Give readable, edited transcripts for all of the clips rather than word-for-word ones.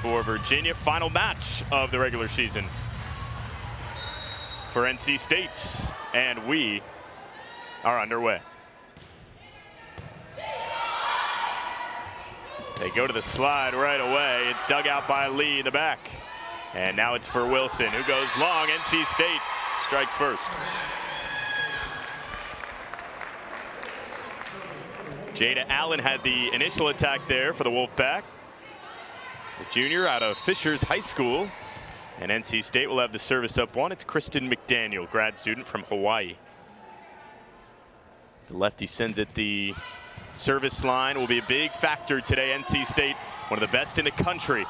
for Virginia. Final match of the regular season for NC State, and we are underway. They go to the slide right away. It's dug out by Lee in the back. And now it's for Wilson, who goes long. NC State strikes first. Jada Allen had the initial attack there for the Wolfpack. The junior out of Fishers High School. And NC State will have the service up one. It's Kristen McDaniel, grad student from Hawaii. The lefty sends it the service line. Will be a big factor today. NC State, one of the best in the country.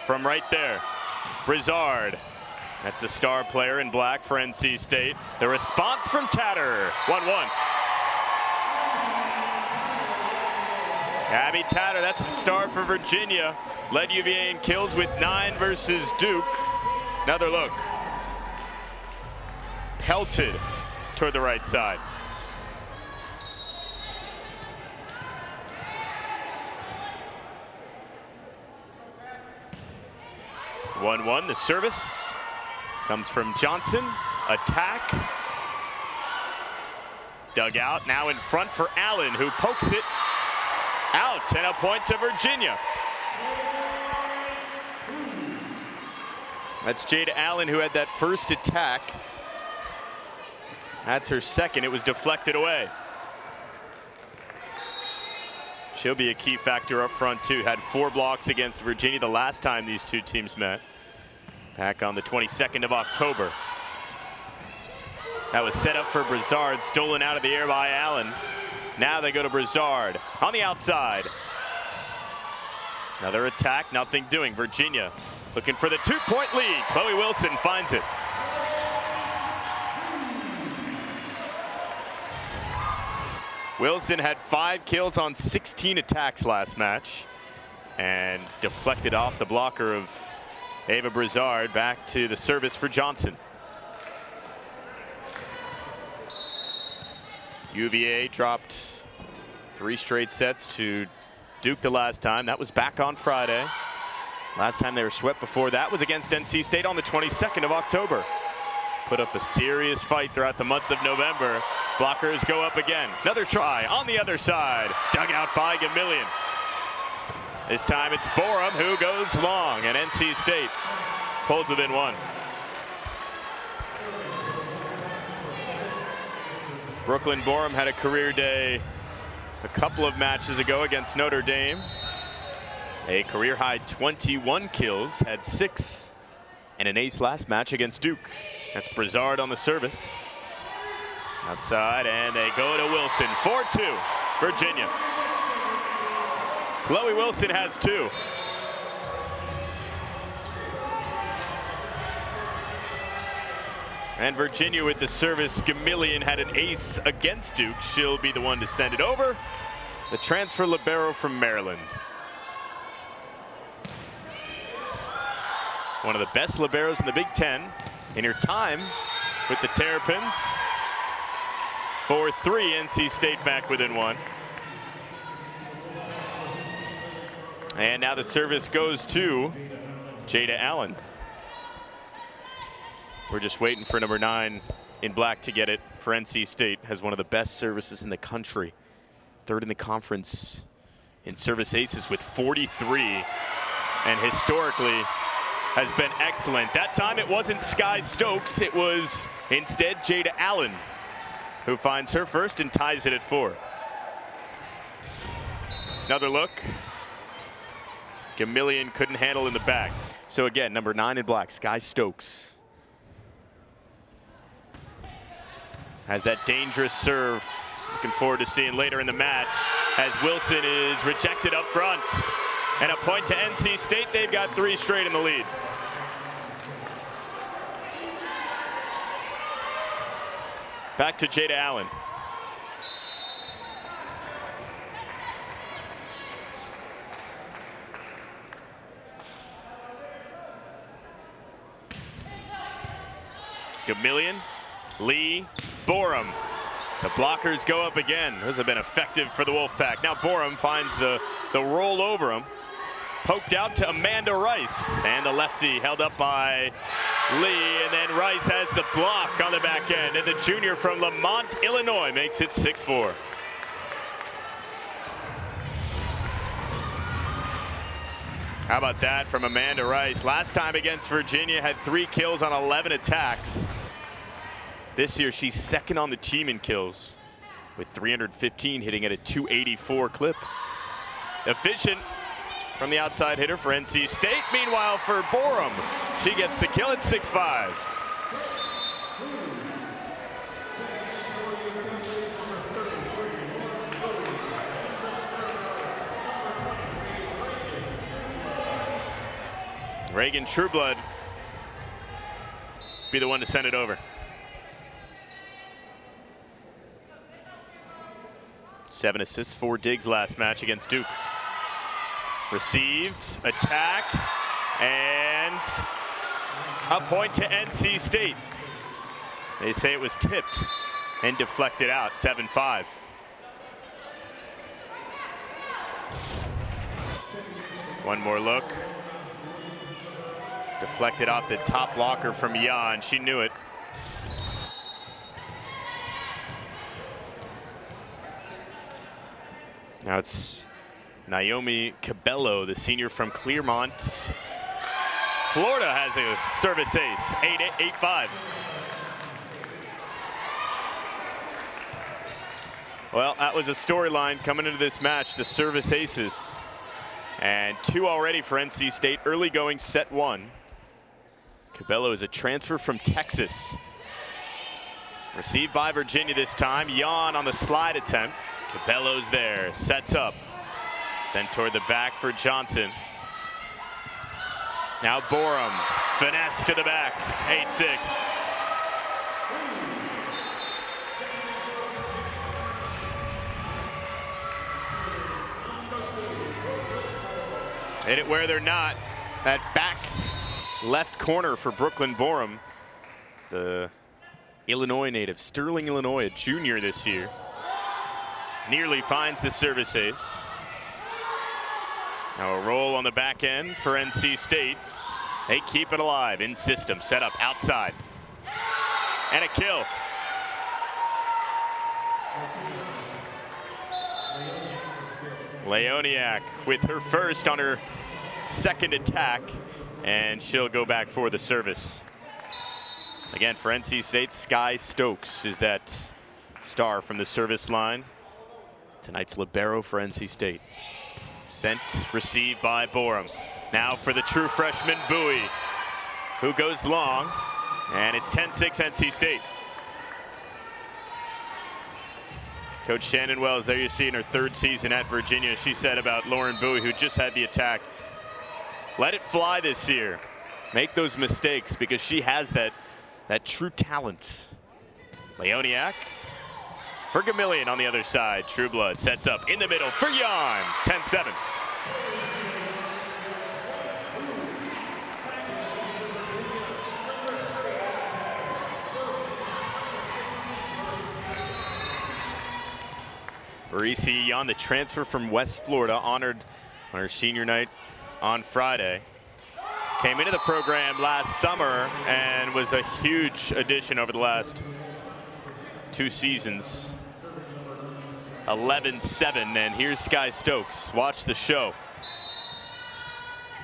From right there, Brizard. That's a star player in black for NC State. The response from Tatter, 1-1. Abby Tatter, that's the star for Virginia. Led UVA in kills with 9 versus Duke. Another look. Pelted toward the right side. (1-1). The service comes from Johnson. Attack. Dug out. Now in front for Allen, who pokes it out, and a point to Virginia. That's Jada Allen, who had that first attack. That's her second. It was deflected away. She'll be a key factor up front too. Had 4 blocks against Virginia the last time these two teams met. Back on the 22nd of October. That was set up for Brizard, stolen out of the air by Allen. Now they go to Brizard on the outside. Another attack, nothing doing. Virginia looking for the 2-point lead. Chloe Wilson finds it. Wilson had 5 kills on 16 attacks last match and deflected off the blocker of Ava Brizard. Back to the service for Johnson. UVA dropped 3 straight sets to Duke the last time. That was back on Friday. Last time they were swept before that was against NC State on the 22nd of October. Put up a serious fight throughout the month of November. Blockers go up again. Another try on the other side. Dug out by Gamillion. This time it's Borum who goes long, and NC State pulls within 1. Brooklyn Borum had a career day a couple of matches ago against Notre Dame. A career high 21 kills, had 6 and an ace last match against Duke. That's Brizard on the service. Outside, and they go to Wilson. 4-2, Virginia. Chloe Wilson has 2. And Virginia with the service. Gamillion had an ace against Duke. She'll be the one to send it over. The transfer libero from Maryland. One of the best liberos in the Big Ten in her time with the Terrapins. 4-3, NC State back within 1. And now the service goes to Jada Allen. We're just waiting for number 9 in black to get it for NC State. Has one of the best services in the country. 3rd in the conference in service aces with 43. And historically has been excellent. That time it wasn't Sky Stokes. It was instead Jada Allen who finds her first and ties it at 4. Another look. Gamillion couldn't handle in the back. So again, number 9 in black, Sky Stokes. Has that dangerous serve. Looking forward to seeing later in the match as Wilson is rejected up front. And a point to NC State. They've got 3 straight in the lead. Back to Jada Allen. Gamillion, Lee, Borum. The blockers go up again. Those have been effective for the Wolfpack. Now Borum finds the roll over him. Poked out to Amanda Rice, and the lefty held up by Lee, and then Rice has the block on the back end, and the junior from Lamont, Illinois makes it 6-4. How about that from Amanda Rice? Last time against Virginia, had 3 kills on 11 attacks. This year, she's second on the team in kills, with 315, hitting at a 284 clip. Efficient from the outside hitter for NC State. Meanwhile, for Borum, she gets the kill at 6-5. Reagan Trueblood be the one to send it over. 7 assists, 4 digs last match against Duke. Received, attack, and a point to NC State. They say it was tipped and deflected out, 7-5. One more look. Deflected off the top blocker from Jan. She knew it. Now it's Naomi Cabello, the senior from Clearmont. Florida has a service ace, 8-5. Well, that was a storyline coming into this match, the service aces. And 2 already for NC State, early going set 1. Cabello is a transfer from Texas. Received by Virginia this time. Jan on the slide attempt. Cabello's there, sets up. Sent toward the back for Johnson. Now Borum, finesse to the back, 8-6. Hit it where they're not. That back left corner for Brooklyn Borum, the Illinois native, Sterling, Illinois, a junior this year. Nearly finds the service ace. Now a roll on the back end for NC State. They keep it alive in system, set up outside. And a kill. Leoniak with her first on her second attack, and she'll go back for the service. Again, for NC State, Sky Stokes is that star from the service line. Tonight's libero for NC State. Sent, received by Borum. Now for the true freshman Bowie, who goes long, and it's 10-6 NC State. Coach Shannon Wells, there you see in her 3rd season at Virginia, she said about Lauren Bowie, who just had the attack, let it fly this year. Make those mistakes, because she has that true talent. Leoniak for Gamillion on the other side. Trueblood sets up in the middle for Jan. 10-7. Barisi Jan, the transfer from West Florida, honored on her senior night on Friday. Came into the program last summer and was a huge addition over the last 2 seasons. 11-7, and here's Sky Stokes. Watch the show.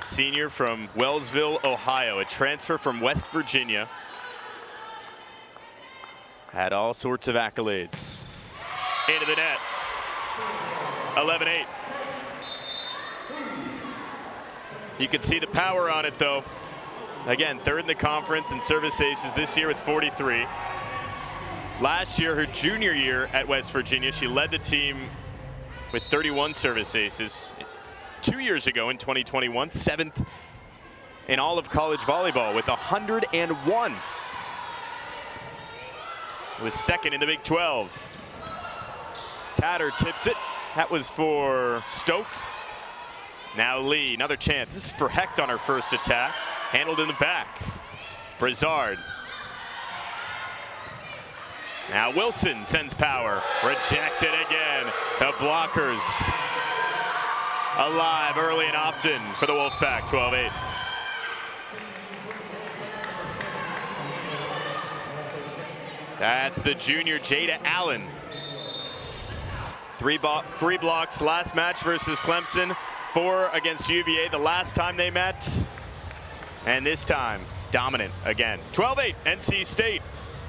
Senior from Wellsville, Ohio, a transfer from West Virginia. Had all sorts of accolades. Into the net. 11-8. You can see the power on it, though. Again, 3rd in the conference in service aces this year with 43. Last year, her junior year at West Virginia, she led the team with 31 service aces. 2 years ago in 2021, 7th in all of college volleyball with 101. It was 2nd in the Big 12. Tatter tips it. That was for Stokes. Now Lee, another chance. This is for Hecht on her first attack. Handled in the back. Brizard. Now Wilson sends power. Rejected again. The blockers alive early and often for the Wolfpack, 12-8. That's the junior Jada Allen. Three blocks last match versus Clemson, 4 against UVA the last time they met. And this time, dominant again. 12-8, NC State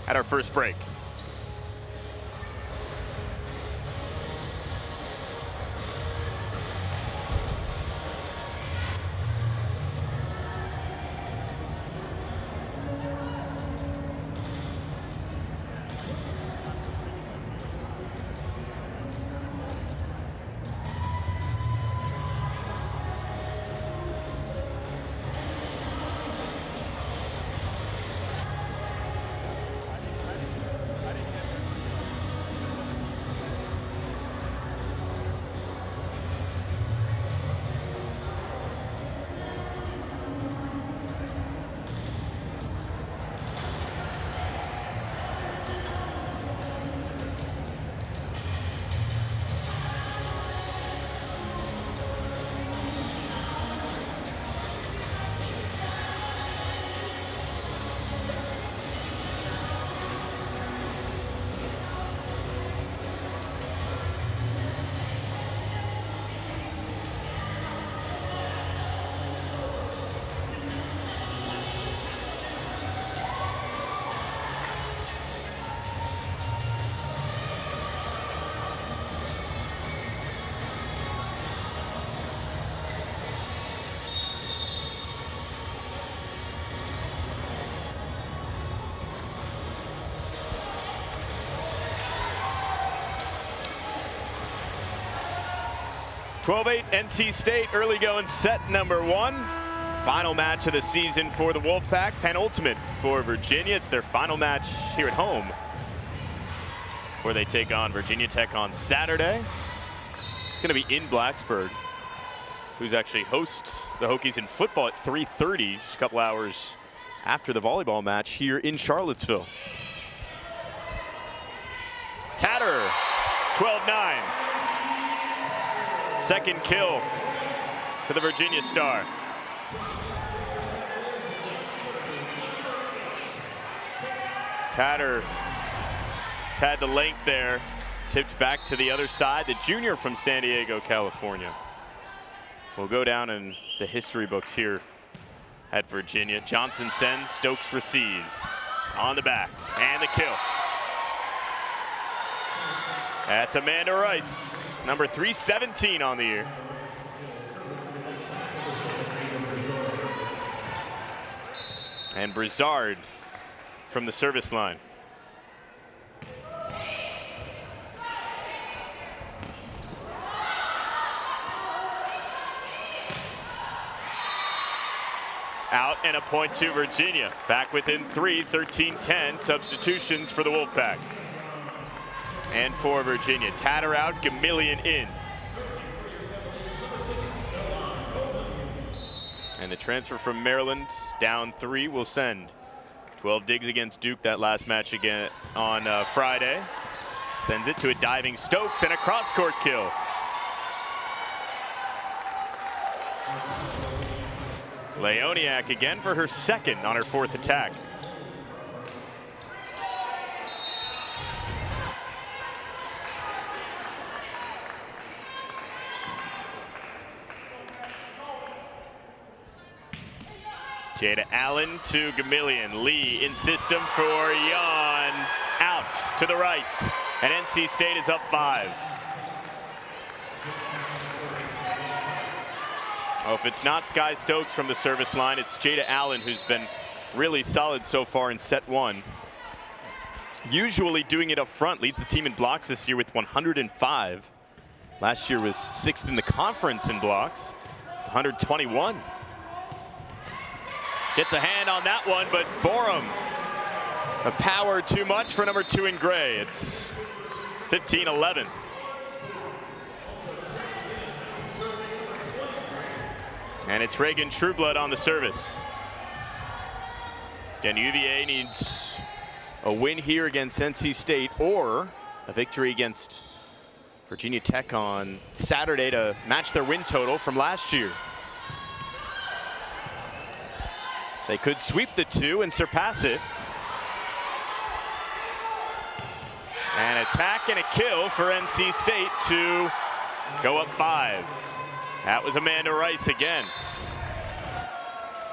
at our first break. (12-8) NC State early going set number 1. Final match of the season for the Wolfpack, penultimate for Virginia. It's their final match here at home where they take on Virginia Tech on Saturday. It's going to be in Blacksburg, who's actually hosts the Hokies in football at 3:30, just a couple hours after the volleyball match here in Charlottesville. Tatter, 12-9. Second kill for the Virginia Star. Tatter had the length there, tipped back to the other side. The junior from San Diego, California, will go down in the history books here at Virginia. Johnson sends, Stokes receives. On the back, and the kill. That's Amanda Rice, number 317 on the year. And Brizard from the service line. Out and a point to Virginia. Back within 3, 13-10. Substitutions for the Wolfpack. And for Virginia, Tatter out, Gamillion in. And the transfer from Maryland, down 3, will send 12 digs against Duke that last match again on Friday. Sends it to a diving Stokes and a cross-court kill. Leoniak again for her second on her 4th attack. Jada Allen to Gamillion. Lee in system for Yon. Out to the right. And NC State is up 5. Oh, if it's not Sky Stokes from the service line, it's Jada Allen, who's been really solid so far in set 1. Usually doing it up front, leads the team in blocks this year with 105. Last year was 6th in the conference in blocks, 121. Gets a hand on that one, but Borum, the power too much for number 2 in gray. It's 15-11. And it's Reagan Trueblood on the service. Again, UVA needs a win here against NC State or a victory against Virginia Tech on Saturday to match their win total from last year. They could sweep the 2 and surpass it. An attack and a kill for NC State to go up 5. That was Amanda Rice again.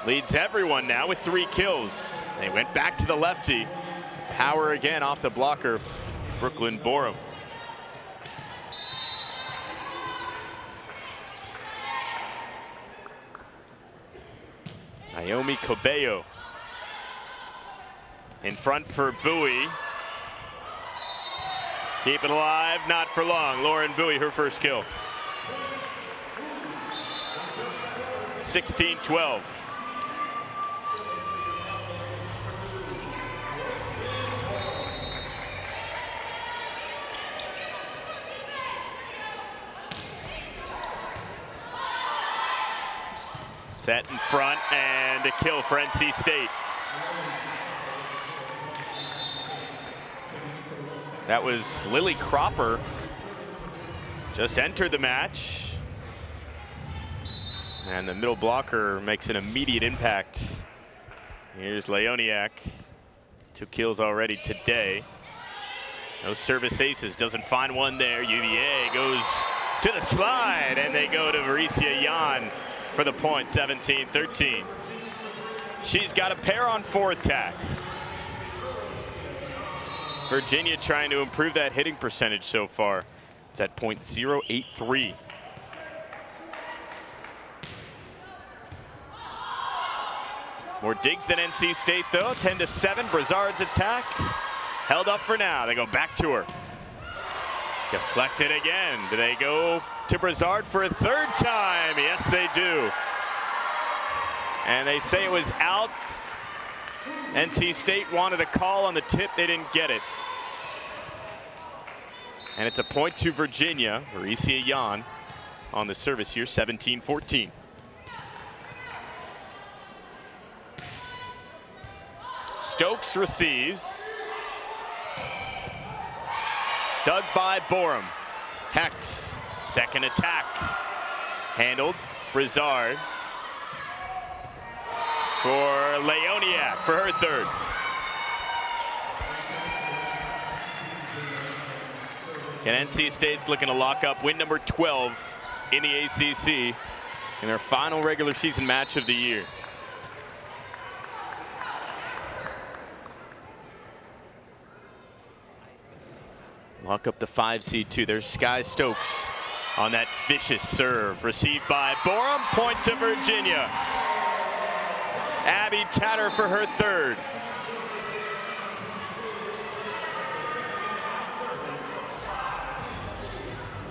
Leads everyone now with 3 kills. They went back to the lefty. Power again off the blocker, Brooklyn Borum. Naomi Cabello in front for Bowie. Keep it alive, not for long. Lauren Bowie, her first kill. 16-12. Set in front and a kill for NC State. That was Lily Cropper. Just entered the match. And the middle blocker makes an immediate impact. Here's Leoniak. 2 kills already today. No service aces, doesn't find one there. UVA goes to the slide, and they go to Varicia Yan for the point, 17-13. She's got a pair on 4 attacks. Virginia trying to improve that hitting percentage so far. It's at .083. More digs than NC State though, 10-7. Brazard's attack held up for now. They go back to her. Deflected again. Do they go to Brazard for a 3rd time? Yes, they do. And they say it was out. NC State wanted a call on the tip. They didn't get it. And it's a point to Virginia. Varicia Yan on the service here, 17-14. Stokes receives. Dug by Borum. Hecht, second attack. Handled, Brazard. For Leoniak for her 3rd. And NC State's looking to lock up win number 12 in the ACC in their final regular season match of the year. Lock up the 5 seed too. There's Sky Stokes on that vicious serve. Received by Borum, point to Virginia. Abby Tatter for her 3rd.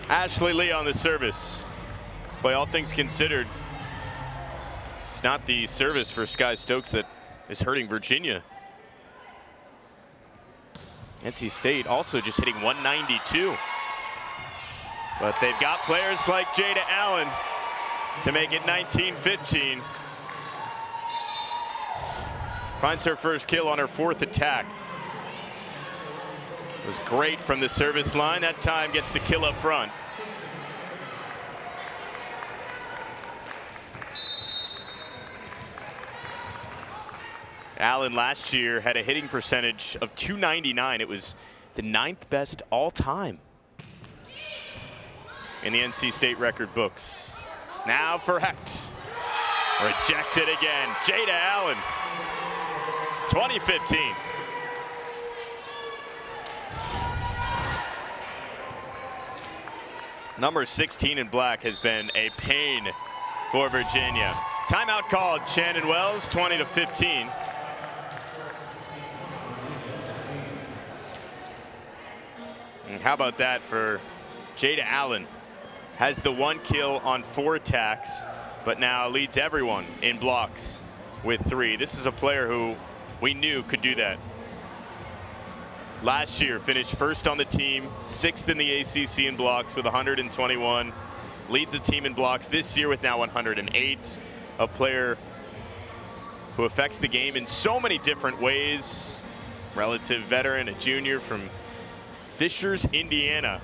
Ashley Lee on the service. Boy, all things considered, it's not the service for Sky Stokes that is hurting Virginia. NC State also just hitting 192. But they've got players like Jada Allen to make it 19-15. Finds her first kill on her 4th attack. It was great from the service line. That time gets the kill up front. Allen last year had a hitting percentage of .299. It was the 9th best all time in the NC State record books. Now for Hecht. Rejected again. Jada Allen. 2015. Number 16 in black has been a pain for Virginia. Timeout called. Shannon Wells, 20-15. And how about that for Jada Allen? Has the 1 kill on 4 attacks, but now leads everyone in blocks with 3. This is a player who we knew could do that. Last year finished 1st on the team, 6th in the ACC in blocks with 121. Leads the team in blocks this year with now 108. A player who affects the game in so many different ways. Relative veteran, a junior from Fishers, Indiana.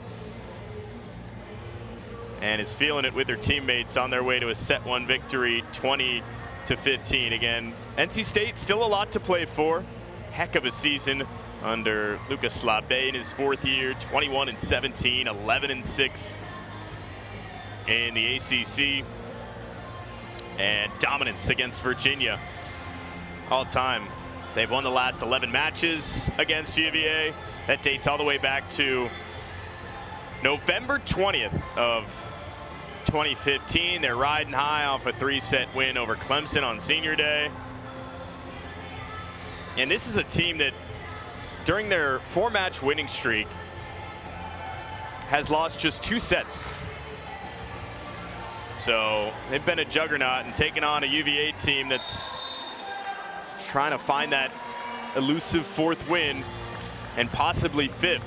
and is feeling it with her teammates on their way to a set 1 victory, 20-15. Again, NC State still a lot to play for. Heck of a season under Lucas Labe in his 4th year, 21-17, 11-6 in the ACC, and dominance against Virginia all time. They've won the last 11 matches against UVA. That dates all the way back to November 20th of 2015. They're riding high off a 3-set win over Clemson on Senior Day. And this is a team that, during their 4-match winning streak, has lost just 2 sets. So they've been a juggernaut and taken on a UVA team that's trying to find that elusive 4th win and possibly 5th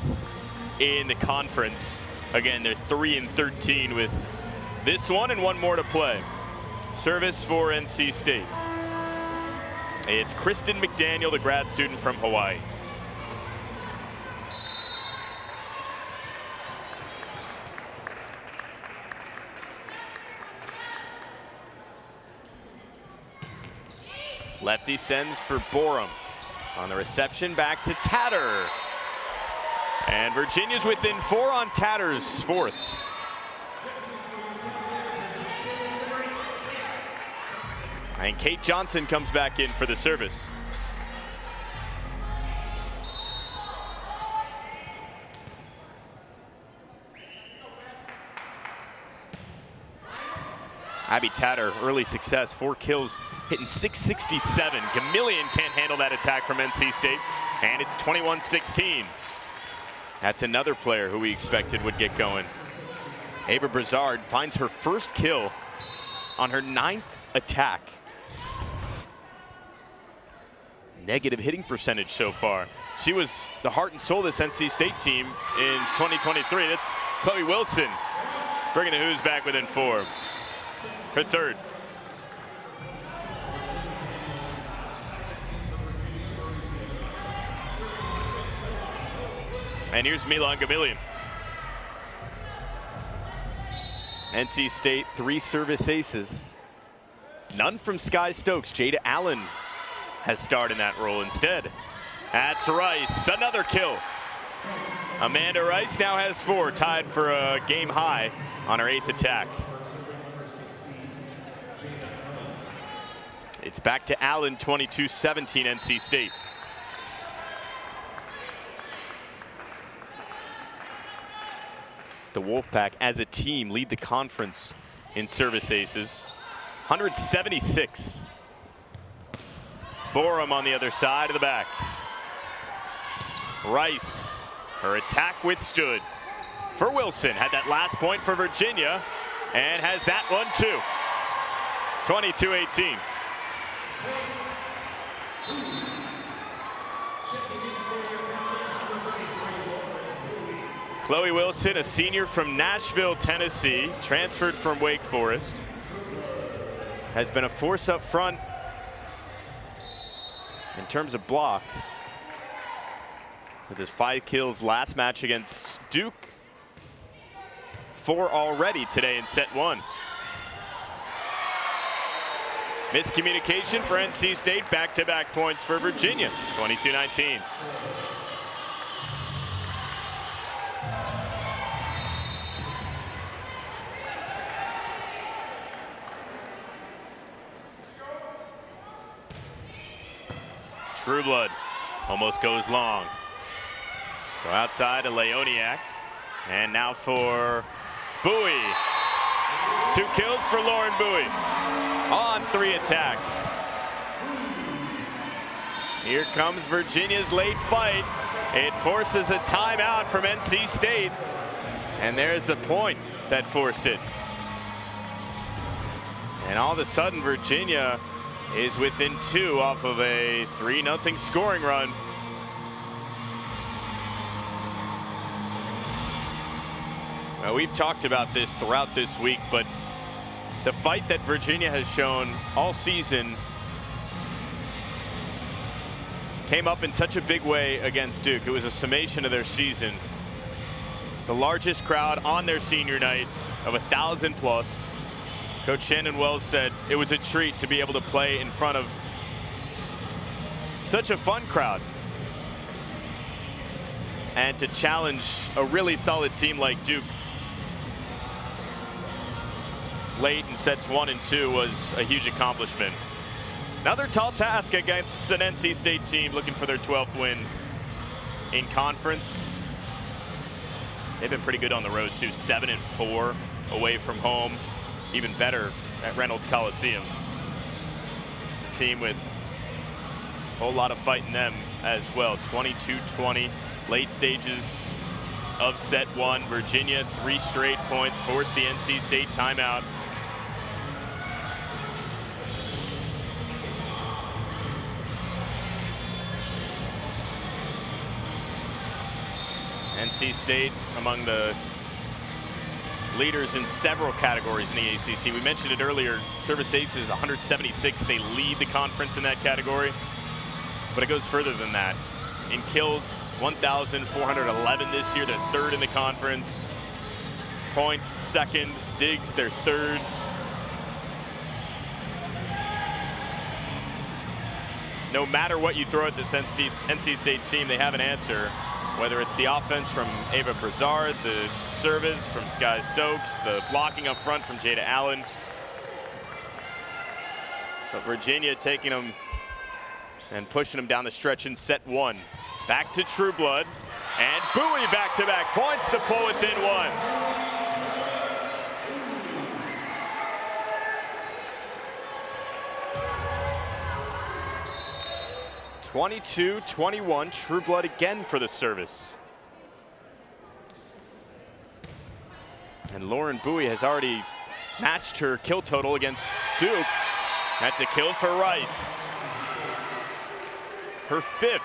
in the conference. Again, they're 3-13 with this one and 1 more to play. Service for NC State. It's Kristen McDaniel, the grad student from Hawaii. Lefty sends for Borum. On the reception, back to Tatter. And Virginia's within 4 on Tatter's 4th. And Kate Johnson comes back in for the service. Abby Tatter, early success, 4 kills, hitting .667. Gamillion can't handle that attack from NC State, and it's 21-16. That's another player who we expected would get going. Ava Brazard finds her first kill on her 9th attack. Negative hitting percentage so far. She was the heart and soul of this NC State team in 2023. That's Chloe Wilson bringing the Hoos back within 4. Her 3rd. And here's Milan Gamillion. NC State 3 service aces. None from Sky Stokes. Jada Allen has starred in that role instead. That's Rice, another kill. Amanda Rice now has 4, tied for a game high on her 8th attack. It's back to Allen, 22-17 NC State. The Wolfpack as a team lead the conference in service aces, 176. Borum on the other side of the back. Rice, her attack withstood. For Wilson, had that last point for Virginia and has that one too. 22-18. Chloe Wilson, a senior from Nashville, Tennessee, transferred from Wake Forest, has been a force up front in terms of blocks with his 5 kills last match against Duke, 4 already today in set 1. Miscommunication for NC State, back-to-back points for Virginia, 22-19. Trueblood almost goes long. Go outside to Leoniak. And now for Bowie. 2 kills for Lauren Bowie on 3 attacks. Here comes Virginia's late fight. It forces a timeout from NC State. And there's the point that forced it. And all of a sudden, Virginia is within 2 off of a 3-0 scoring run. Well, we've talked about this throughout this week, but the fight that Virginia has shown all season came up in such a big way against Duke. It was a summation of their season. The largest crowd on their senior night, of 1,000 plus. Coach Shannon Wells said it was a treat to be able to play in front of such a fun crowd and to challenge a really solid team like Duke late in sets 1 and 2 was a huge accomplishment. Another tall task against an NC State team looking for their 12th win in conference. They've been pretty good on the road too, 7-4 away from home, even better at Reynolds Coliseum. It's a team with a whole lot of fight in them as well. 22-20, late stages of set 1. Virginia, 3 straight points, forced the NC State timeout. NC State among the leaders in several categories in the ACC. We mentioned it earlier, service ace is 176. They lead the conference in that category, but it goes further than that. In kills, 1,411 this year. They're 3rd in the conference. Points, 2nd. Digs, they're 3rd. No matter what you throw at this NC State team, they have an answer. Whether it's the offense from Ava Brizard, the service from Sky Stokes, the blocking up front from Jada Allen. But Virginia taking them and pushing them down the stretch in set 1. Back to Trueblood, and Bowie back-to-back points to pull within 1. 22-21, Trueblood again for the service. And Lauren Bowie has already matched her kill total against Duke. That's a kill for Rice. Her 5th.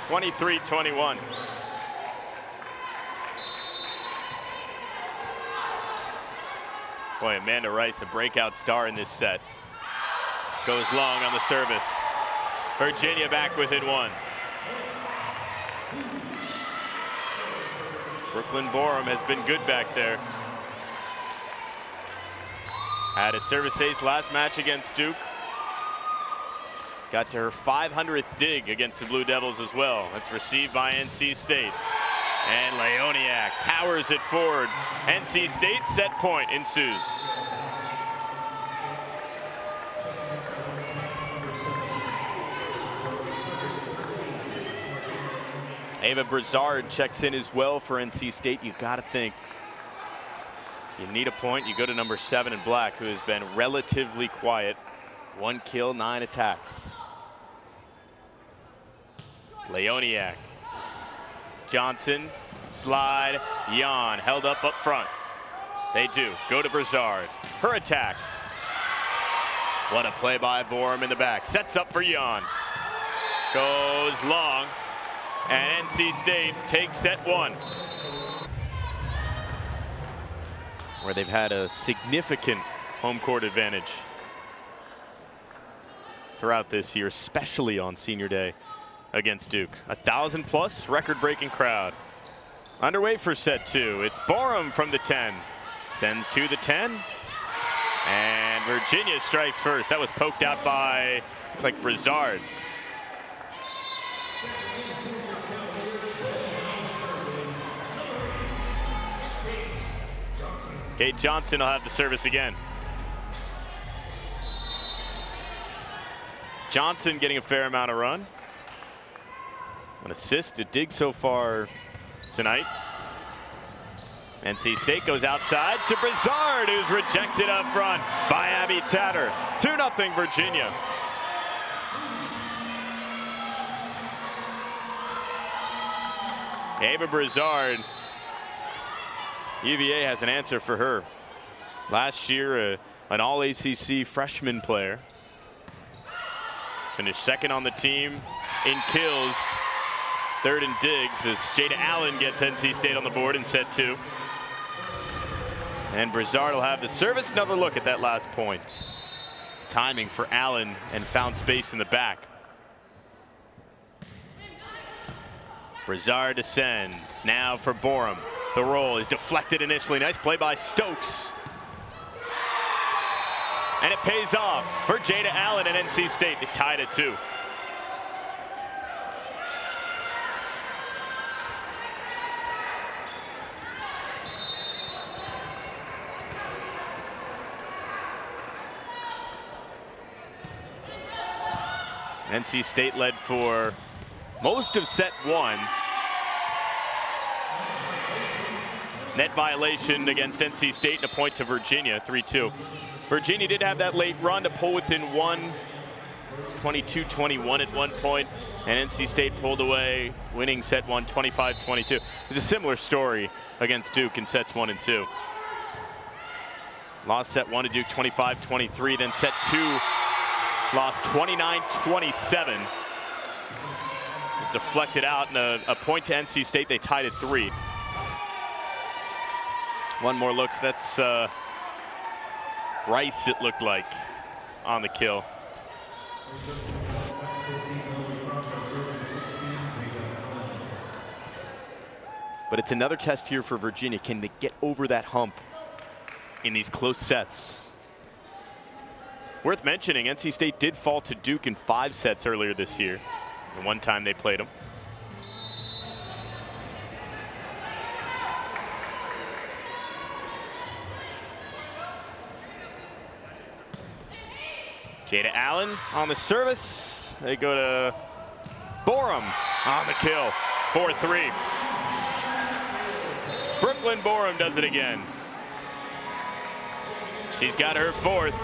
23-21. Boy, Amanda Rice, a breakout star in this set. Goes long on the service. Virginia back within 1. Brooklyn Borum has been good back there. Had a service ace last match against Duke. Got to her 500th dig against the Blue Devils as well. That's received by NC State. And Leoniak powers it forward. NC State set point ensues. Ava Brizard checks in as well for NC State. You got to think you need a point. You go to number 7 in black, who has been relatively quiet. 1 kill, 9 attacks. Leoniak. Johnson, slide, Jan held up front. They do. Go to Brizard. Her attack. What a play by Borum in the back. Sets up for Jan. Goes long. And NC State takes set 1. Where they've had a significant home court advantage throughout this year, especially on senior day against Duke. 1,000 plus record-breaking crowd. Underway for set 2. It's Borum from the 10. Sends to the 10. And Virginia strikes first. That was poked out by, looks like, Brizard. Kate Johnson will have the service again. Johnson getting a fair amount of run. An assist to dig so far tonight. NC State goes outside to Brizard, who's rejected up front by Abby Tatter. 2-0 Virginia. Ava Brizard, UVA has an answer for her. Last year, an all-ACC freshman player. Finished 2nd on the team in kills, 3rd in digs, as Jada Allen gets NC State on the board in set 2. And Brizard will have the service. Another look at that last point. Timing for Allen and found space in the back. Brizard to send. Now for Borum. The roll is deflected initially. Nice play by Stokes. And it pays off for Jada Allen and NC State. They tied at 2. NC State led for most of set 1. Net violation against NC State and a point to Virginia, 3-2. Virginia did have that late run to pull within 1. 22-21 at one point, and NC State pulled away, winning set 1, 25-22. It was a similar story against Duke in sets 1 and 2. Lost set 1 to Duke 25-23, then set 2 lost 29-27. Deflected out, and a point to NC State. They tied at 3. One more look, so that's Rice, it looked like, on the kill. But it's another test here for Virginia. Can they get over that hump in these close sets? Worth mentioning, NC State did fall to Duke in 5 sets earlier this year, the one time they played them. Jada Allen on the service. They go to Borum on the kill, 4-3. Brooklyn Borum does it again. She's got her 4th.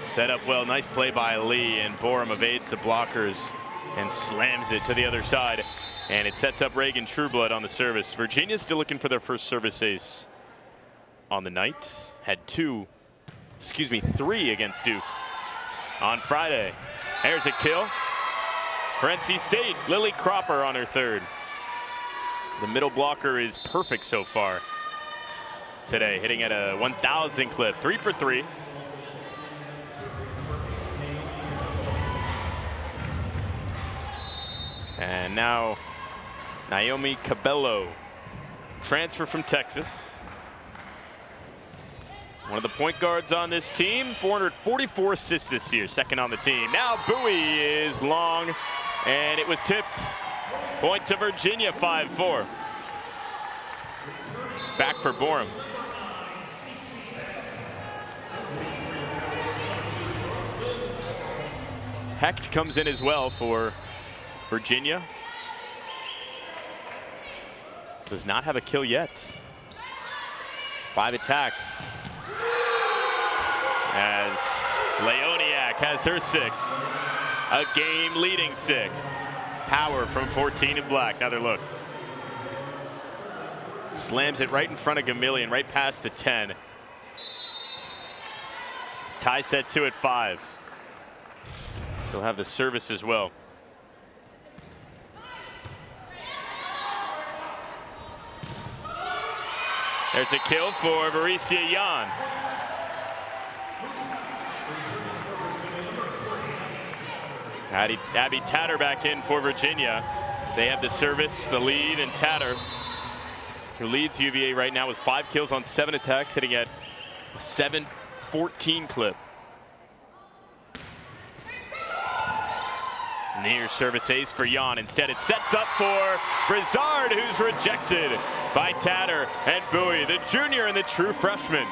Set up well, nice play by Lee, and Borum evades the blockers and slams it to the other side. And it sets up Reagan Trueblood on the service. Virginia's still looking for their first service ace on the night. Had 3 against Duke on Friday. There's a kill for NC State. Lily Cropper on her 3rd. The middle blocker is perfect so far today, hitting at a 1,000 clip, 3 for 3. And now Naomi Cabello, transfer from Texas. One of the point guards on this team, 444 assists this year, 2nd on the team. Now Bowie is long, and it was tipped. Point to Virginia, 5-4. Back for Borum. Hecht comes in as well for Virginia. Does not have a kill yet. 5 attacks. As Leoniak has her 6th. A game-leading 6th. Power from 14 in black. Another look. Slams it right in front of Gamillion, right past the 10. Tie set 2 at 5. She'll have the service as well. There's a kill for Varicia Yan. Abby Tatter back in for Virginia. They have the service, the lead, and Tatter, who leads UVA right now with 5 kills on 7 attacks, hitting at a 7-14 clip. Near service ace for Yan. Instead, it sets up for Brizard, who's rejected by Tatter and Bowie, the junior and the true freshman.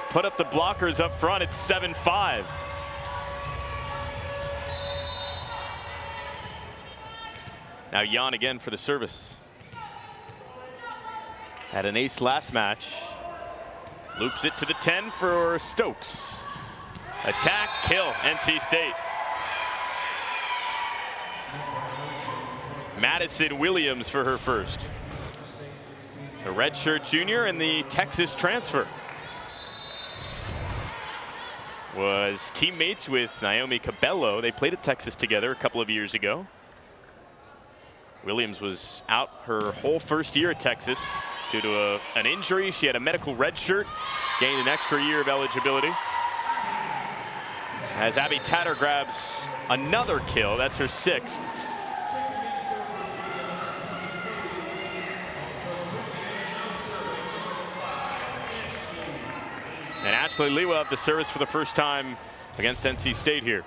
Put up the blockers up front. It's 7-5. Now Yan again for the service. Had an ace last match. Loops it to the 10 for Stokes. Attack, kill, NC State. Madison Williams for her 1st. The redshirt junior and the Texas transfer. Was teammates with Naomi Cabello. They played at Texas together a couple of years ago. Williams was out her whole 1st year at Texas due to an injury. She had a medical redshirt, gained an extra year of eligibility. As Abby Tatter grabs another kill, that's her 6th. And Ashley Lee will have the service for the first time against NC State here.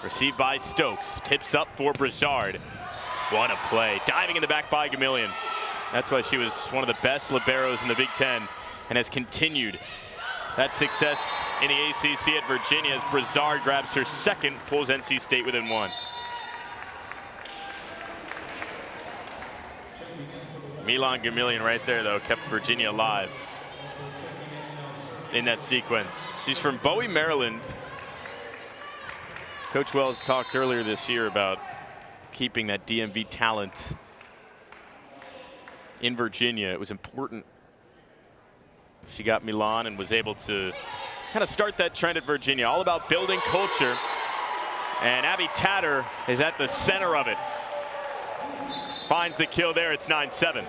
Received by Stokes. Tips up for Brizard. What a play. Diving in the back by Gamillion. That's why she was one of the best liberos in the Big Ten and has continued that success in the ACC at Virginia as Brizard grabs her second, pulls NC State within one. Milan Gamillion right there, though, kept Virginia alive in that sequence. She's from Bowie, Maryland. Coach Wells talked earlier this year about keeping that DMV talent in Virginia. It was important. She got Milan and was able to kind of start that trend at Virginia, all about building culture. And Abby Tatter is at the center of it. Finds the kill there. It's 9-7.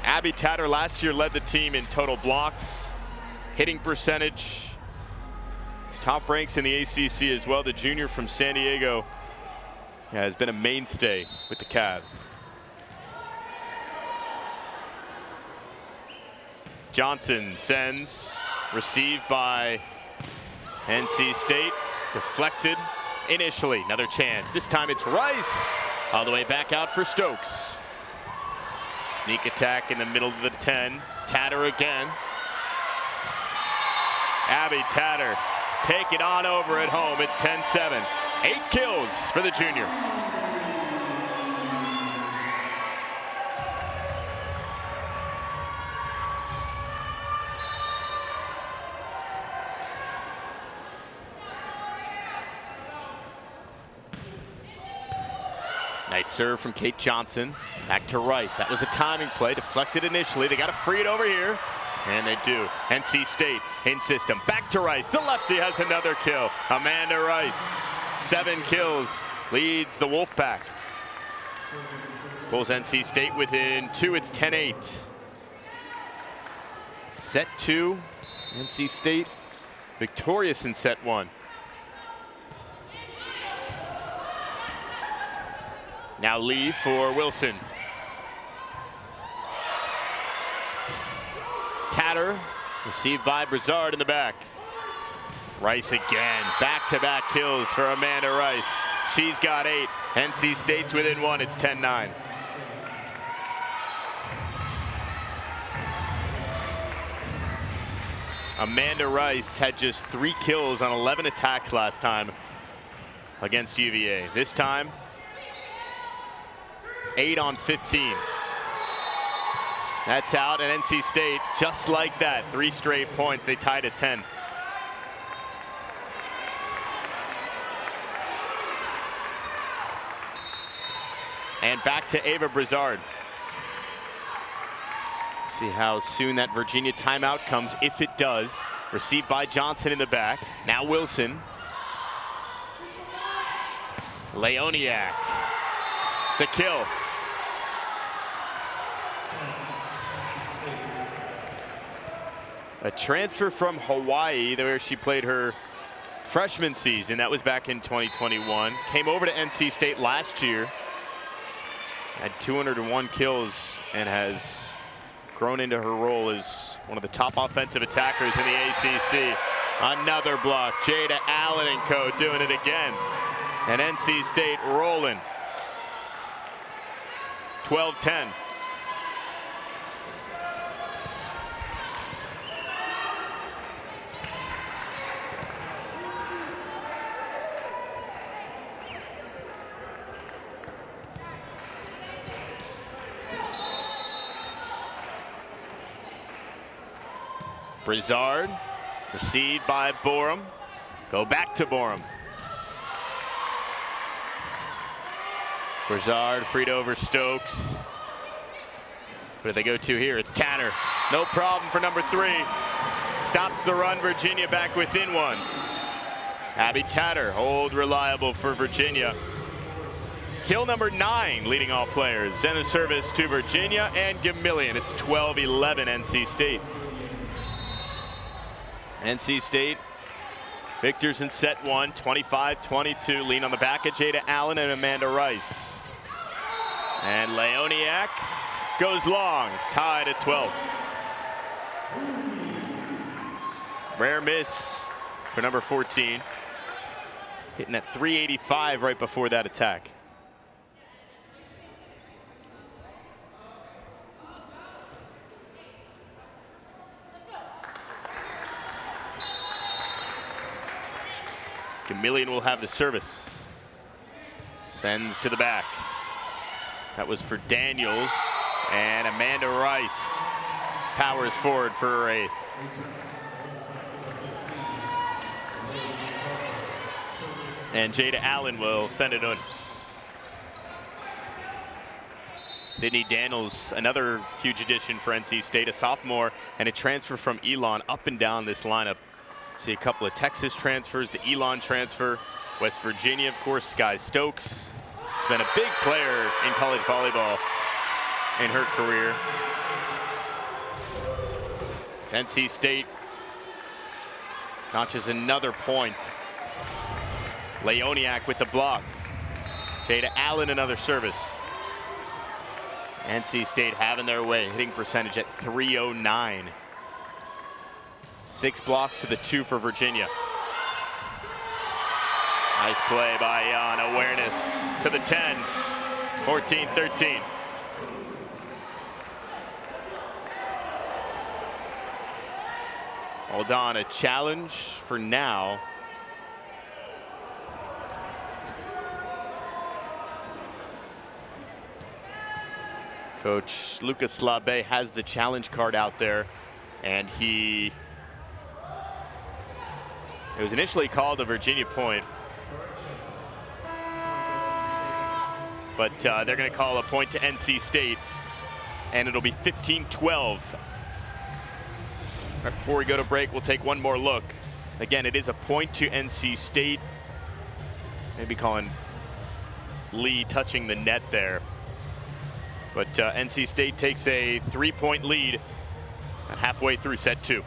Abby Tatter last year led the team in total blocks, hitting percentage, top ranks in the ACC as well. The junior from San Diego has been a mainstay with the Cavs. Johnson sends, received by NC State, deflected initially. Another chance. This time it's Rice all the way back out for Stokes. Sneak attack in the middle of the 10. Tatter again. Abby Tatter take it on over at home. It's 10-7. 8 kills for the junior. Nice serve from Kate Johnson. Back to Rice. That was a timing play. Deflected initially. They got to free it over here. And they do. NC State in system. Back to Rice. The lefty has another kill. Amanda Rice. 7 kills. Leads the Wolfpack. Pulls NC State within 2. It's 10-8. Set 2. NC State victorious in set 1. Now Lee for Wilson. Tatter, received by Brizard in the back. Rice again, back-to-back kills for Amanda Rice. She's got 8, NC State's within 1, it's 10-9. Amanda Rice had just 3 kills on 11 attacks last time against UVA. This time, 8 on 15. That's out, and NC State, just like that, 3 straight points. They tied at 10. And back to Ava Brizard. See how soon that Virginia timeout comes, if it does. Received by Johnson in the back. Now Wilson. Leoniak. The kill. A transfer from Hawaii, where she played her freshman season. That was back in 2021. Came over to NC State last year. Had 201 kills and has grown into her role as one of the top offensive attackers in the ACC. Another block. Jada Allen and co. doing it again. And NC State rolling. 12-10. Brizard, received by Borum. Go back to Borum. Brizard freed over Stokes. What do they go to here? It's Tatter. No problem for number 3. Stops the run. Virginia back within 1. Abby Tatter, old reliable for Virginia. Kill number 9, leading all players. Send the service to Virginia and Gamillion. It's 12-11 NC State. NC State Victors in set one, 25-22. Lean on the back of Jada Allen and Amanda Rice. And Leoniak goes long, tied at 12. Rare miss for number 14. Hitting at 385 right before that attack. Chameleon will have the service. Sends to the back. That was for Daniels. And Amanda Rice powers forward for a and Jada Allen will send it in. Sydney Daniels, another huge addition for NC State, a sophomore and a transfer from Elon. Up and down this lineup. See a couple of Texas transfers, the Elon transfer, West Virginia, of course, Sky Stokes. She's been a big player in college volleyball in her career. It's NC State notches another point. Leoniak with the block. Jada Allen another service. NC State having their way, hitting percentage at 309. 6 blocks to the 2 for Virginia. Nice play by Jan. Awareness to the 10. 14-13. Hold on, a challenge for now. Coach Lucas Labe has the challenge card out there, and it was initially called a Virginia point, but they're going to call a point to NC State, and it'll be 15-12. Right before we go to break, we'll take one more look. Again, it is a point to NC State. Maybe calling Lee touching the net there. But NC State takes a 3-point lead halfway through set 2.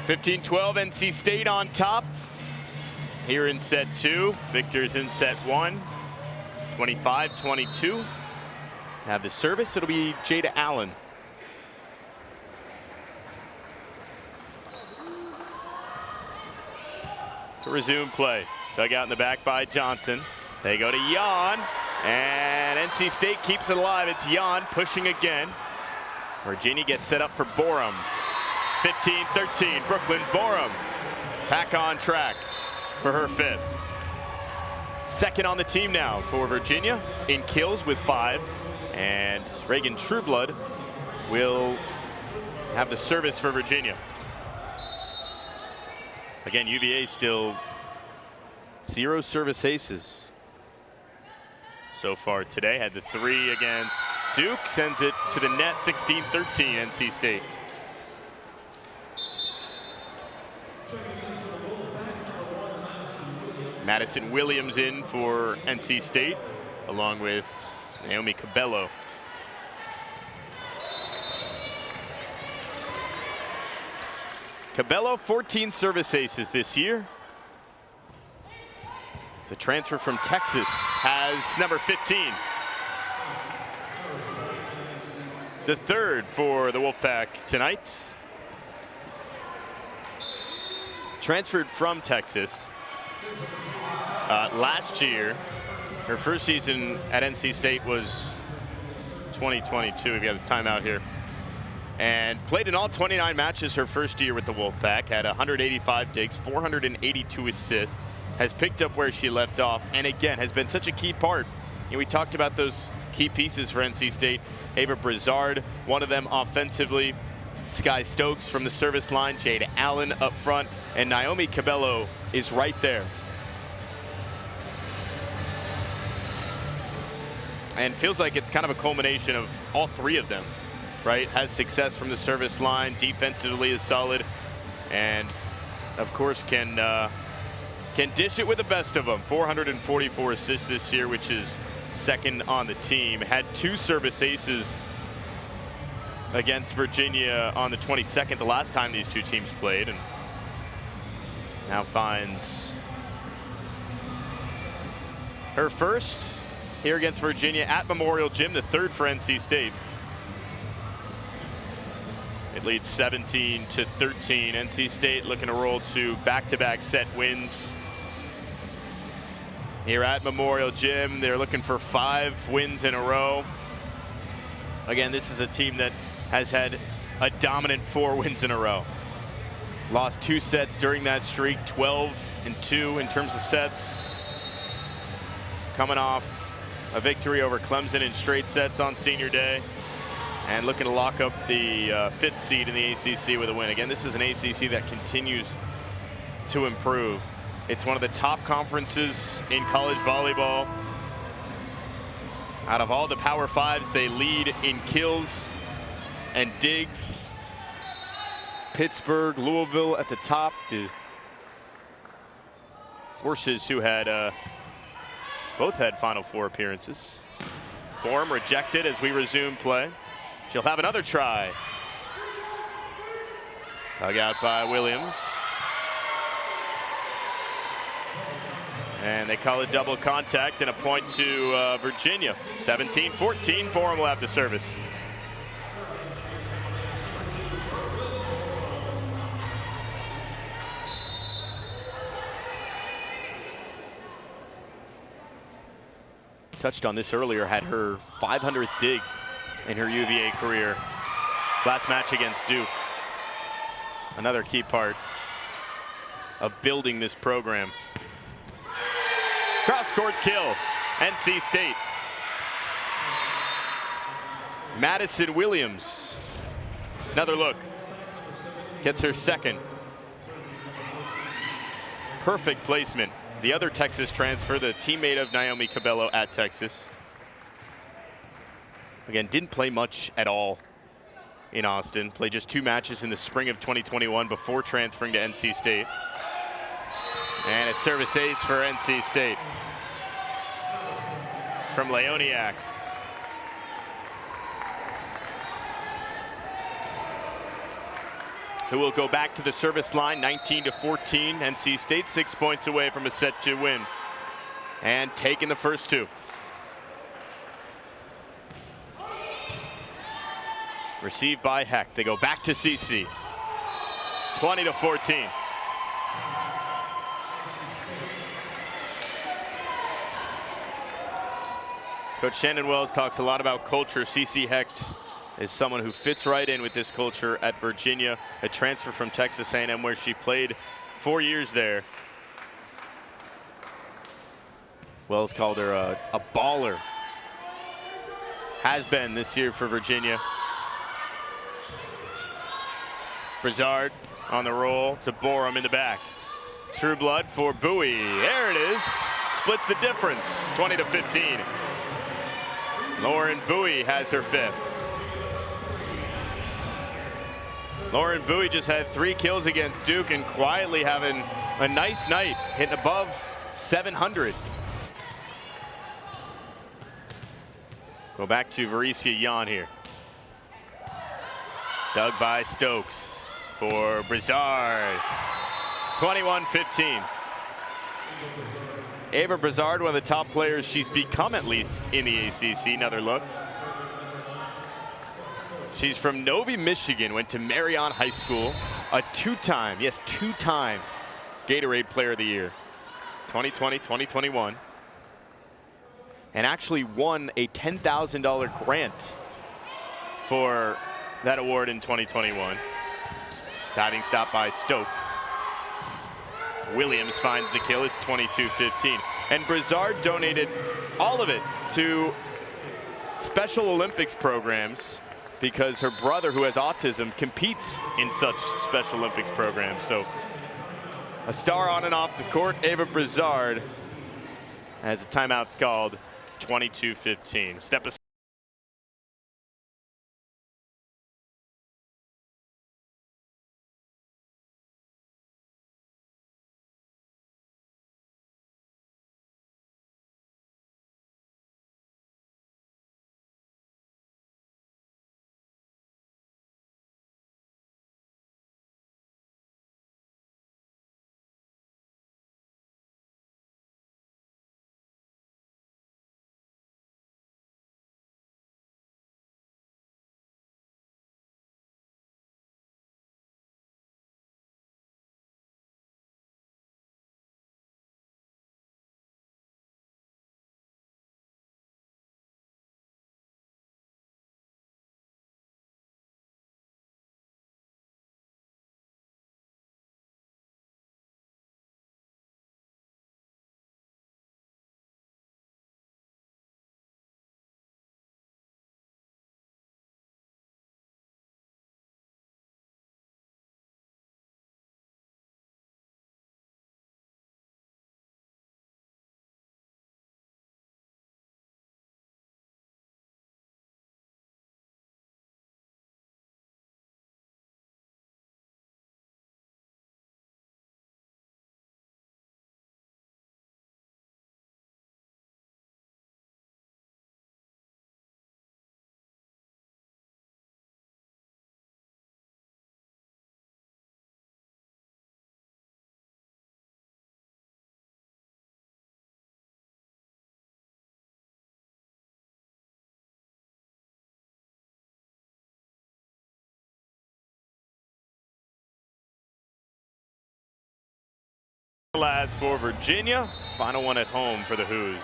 $15-12, NC State on top here in set 2. Victors in set 1, 25-22. Have the service, it'll be Jada Allen. To resume play. Dug out in the back by Johnson. They go to Jan, and NC State keeps it alive. It's Jan pushing again. Virginia gets set up for Borum. 15-13, Brooklyn Borum back on track for her 5th. Second on the team now for Virginia in kills with 5. And Reagan Trueblood will have the service for Virginia. Again, UVA still 0 service aces. so far today. Had the 3 against Duke, sends it to the net, 16-13 NC State. Madison Williams in for NC State, along with Naomi Cabello. Cabello, 14 service aces this year. The transfer from Texas has number 15. The 3rd for the Wolfpack tonight. Transferred from Texas last year. Her first season at NC State was 2022. We've got a timeout here. And played in all 29 matches her first year with the Wolfpack. Had 185 digs, 482 assists. Has picked up where she left off, and again has been such a key part. We talked about those key pieces for NC State. Ava Brizard, one of them offensively. Sky Stokes from the service line. Jade Allen up front, and Naomi Cabello is right there. And feels like it's kind of a culmination of all 3 of them, right? Has success from the service line, defensively is solid, and of course can dish it with the best of them. 444 assists this year, which is 2nd on the team. Had 2 service aces against Virginia on the 22nd, the last time these 2 teams played, and now finds her first here against Virginia at Memorial Gym, the 3rd for NC State. It leads 17-13. NC State looking to roll to back-to-back set wins here at Memorial Gym. They're looking for 5 wins in a row. Again, this is a team that has had a dominant 4 wins in a row. Lost 2 sets during that streak, 12-2 in terms of sets. Coming off a victory over Clemson in straight sets on senior day, and looking to lock up the 5th seed in the ACC with a win. Again, this is an ACC that continues to improve. It's one of the top conferences in college volleyball. Out of all the Power 5s, they lead in kills and digs. Pittsburgh, Louisville at the top. The horses who had both had Final Four appearances. Borum rejected as we resume play. She'll have another try. Dug out by Williams. And they call it double contact and a point to Virginia. 17-14, Borum will have the service. Touched on this earlier, had her 500th dig in her UVA career. Last match against Duke. Another key part of building this program. Cross-court kill, NC State. Madison Williams, another look. Gets her 2nd. Perfect placement. The other Texas transfer, the teammate of Naomi Cabello at Texas. Again, didn't play much at all in Austin. Played just 2 matches in the spring of 2021 before transferring to NC State. And a service ace for NC State from Leoniak. Who will go back to the service line, 19-14. NC State 6 points away from a set 2 win. And taking the first 2. Received by Heck. They go back to CC. 20-14. Coach Shannon Wells talks a lot about culture. CC Hecht is someone who fits right in with this culture at Virginia, a transfer from Texas A&M where she played 4 years there. Wells called her a baller. Has been this year for Virginia. Brizard on the roll to Borum in the back. True blood for Bowie. There it is. Splits the difference, 20-15. Lauren Bowie has her 5th. Lauren Bowie just had 3 kills against Duke and quietly having a nice night, hitting above 700. Go back to Varesia Jan here. Dug by Stokes for Brizard. 21-15. Ava Brizard, one of the top players she's become, at least in the ACC. Another look. She's from Novi, Michigan, went to Marion High School. A two-time Gatorade Player of the Year. 2020, 2021. And actually won a $10,000 grant for that award in 2021. Diving stop by Stokes. Williams finds the kill. It's 22-15. And Brizard donated all of it to Special Olympics programs because her brother, who has autism, competes in such Special Olympics programs. So a star on and off the court, Ava Brizard, as the timeout's called. 22-15. Step aside. Last for Virginia, final one at home for the Hoos.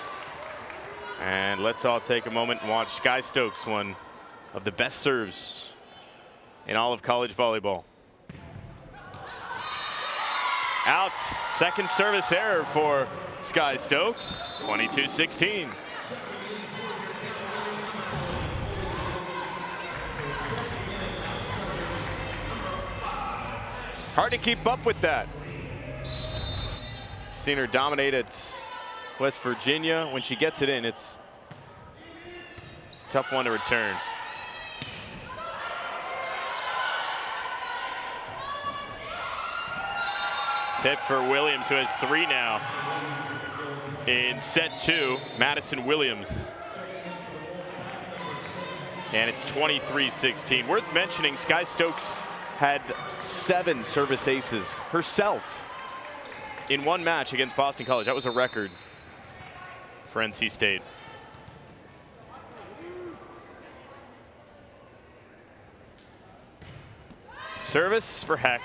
And let's all take a moment and watch Sky Stokes, one of the best serves in all of college volleyball. Out, second service error for Sky Stokes, 22-16. Hard to keep up with that. Seen her dominate at West Virginia. When she gets it in, it's a tough one to return. Tip for Williams, who has 3 now in set 2. Madison Williams. And it's 23-16. Worth mentioning, Sky Stokes had 7 service aces herself in one match against Boston College. That was a record for NC State. Service for Hecht.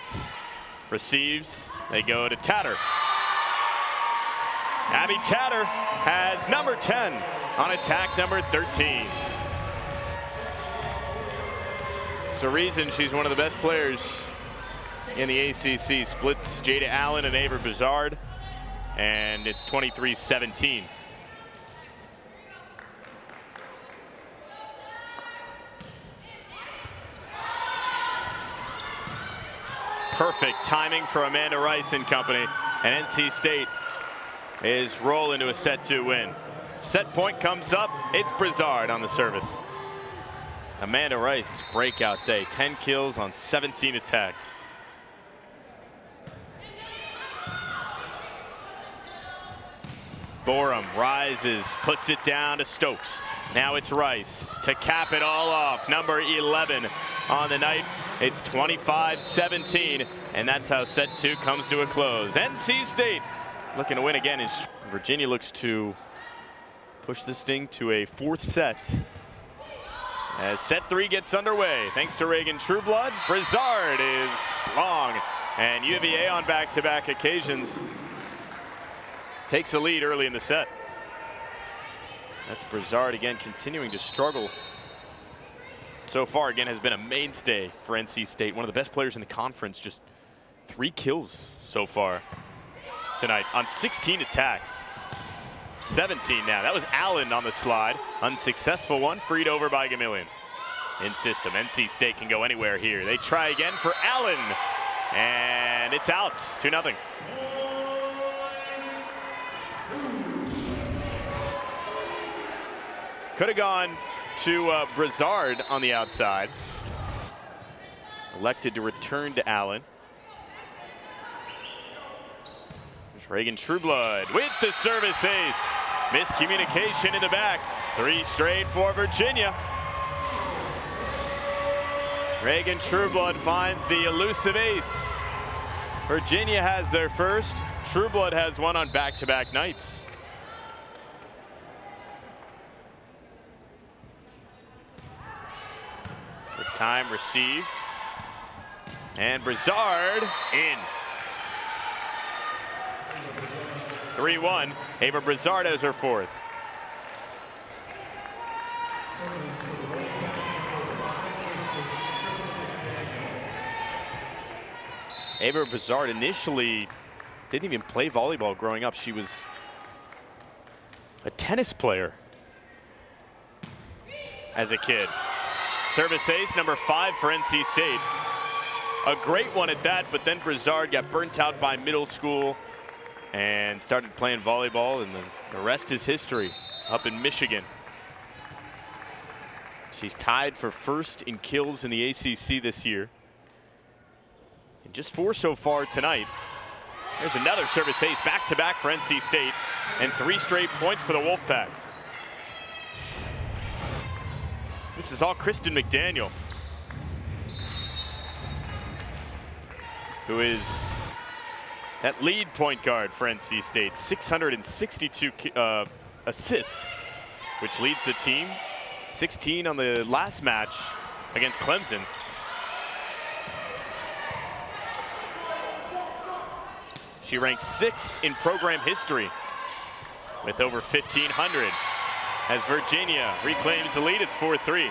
Receives. They go to Tatter. Abby Tatter has number 10 on attack number 13. It's a reason she's one of the best players in the ACC. Splits Jada Allen and Ava Brizard, and it's 23-17. Perfect timing for Amanda Rice and company, and NC State is rolling to a set 2 win. Set point comes up. It's Brizard on the service. Amanda Rice, breakout day. 10 kills on 17 attacks. Borum rises, puts it down to Stokes. Now it's Rice to cap it all off. Number 11 on the night. It's 25-17, and that's how set 2 comes to a close. NC State looking to win again. Virginia looks to push this thing to a 4th set as set 3 gets underway. Thanks to Reagan Trueblood, Brizard is long, and UVA on back-to-back occasions takes the lead early in the set. That's Brizard again continuing to struggle. So far again has been a mainstay for NC State. One of the best players in the conference, just 3 kills so far tonight on 16 attacks. 17 now. That was Allen on the slide. Unsuccessful one, freed over by Gamillion. In system, NC State can go anywhere here. They try again for Allen, and it's out, 2-0. Could have gone to Brizard on the outside. Elected to return to Allen. There's Reagan Trueblood with the service ace. Miscommunication in the back. 3 straight for Virginia. Reagan Trueblood finds the elusive ace. Virginia has their first. Trueblood has one on back-to-back nights. This time received. And Brizard in. 3-1. Ava Brizard has her 4th. Ava Brizard initially didn't even play volleyball growing up. She was a tennis player as a kid. Service ace, number 5 for NC State. A great one at that, but then Brizard got burnt out by middle school and started playing volleyball, and then the rest is history up in Michigan. She's tied for 1st in kills in the ACC this year. And just 4 so far tonight. There's another service ace, back-to-back for NC State, and 3 straight points for the Wolfpack. This is all Kristen McDaniel, who is that lead point guard for NC State. 662 assists, which leads the team. 16 on the last match against Clemson. She ranks 6th in program history with over 1,500. As Virginia reclaims the lead, it's 4-3.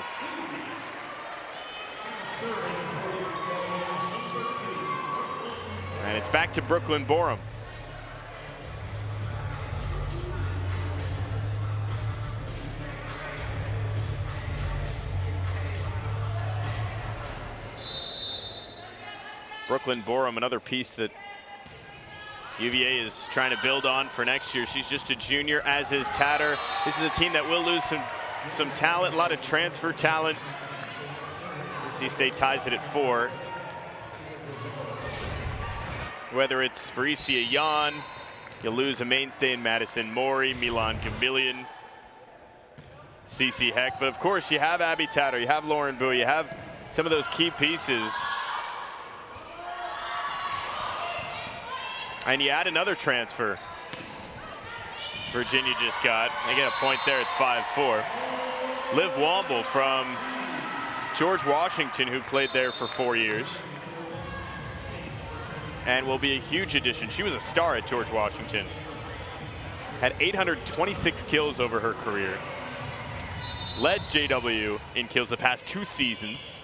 And it's back to Brooklyn Borum. Brooklyn Borum, another piece that UVA is trying to build on for next year. She's just a junior, as is Tatter. This is a team that will lose some talent, a lot of transfer talent. NC State ties it at 4. Whether it's Varicia Yan, you'll lose a mainstay in Madison Mori, Milan Gamillion, Cece Heck. But of course, you have Abby Tatter, you have Lauren Boo, you have some of those key pieces. And you add another transfer Virginia just got. They get a point there, it's 5-4. Liv Womble from George Washington, who played there for 4 years. And will be a huge addition. She was a star at George Washington. Had 826 kills over her career. Led JW in kills the past 2 seasons.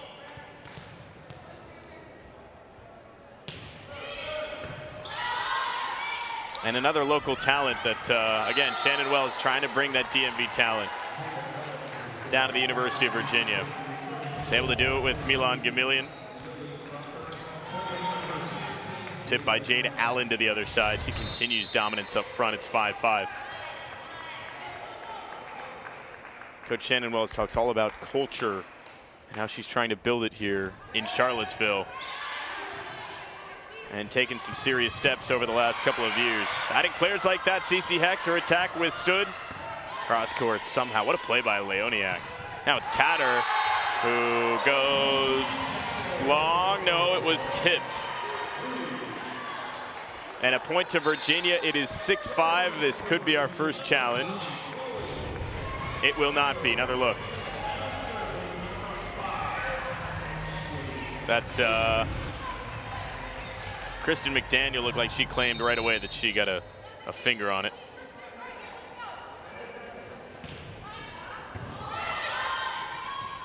And another local talent that, again, Shannon Wells trying to bring that DMV talent down to the University of Virginia. He's able to do it with Milan Gamillion. Tipped by Jada Allen to the other side. She continues dominance up front. It's 5-5. Coach Shannon Wells talks all about culture and how she's trying to build it here in Charlottesville. And taking some serious steps over the last couple of years. Adding players like that, CC Hecht, her attack withstood. Cross court somehow. What a play by Leoniak. Now it's Tatter who goes long. No, it was tipped. And a point to Virginia. It is 6-5. This could be our first challenge. It will not be. Another look. That's Kristen McDaniel looked like she claimed right away that she got a finger on it.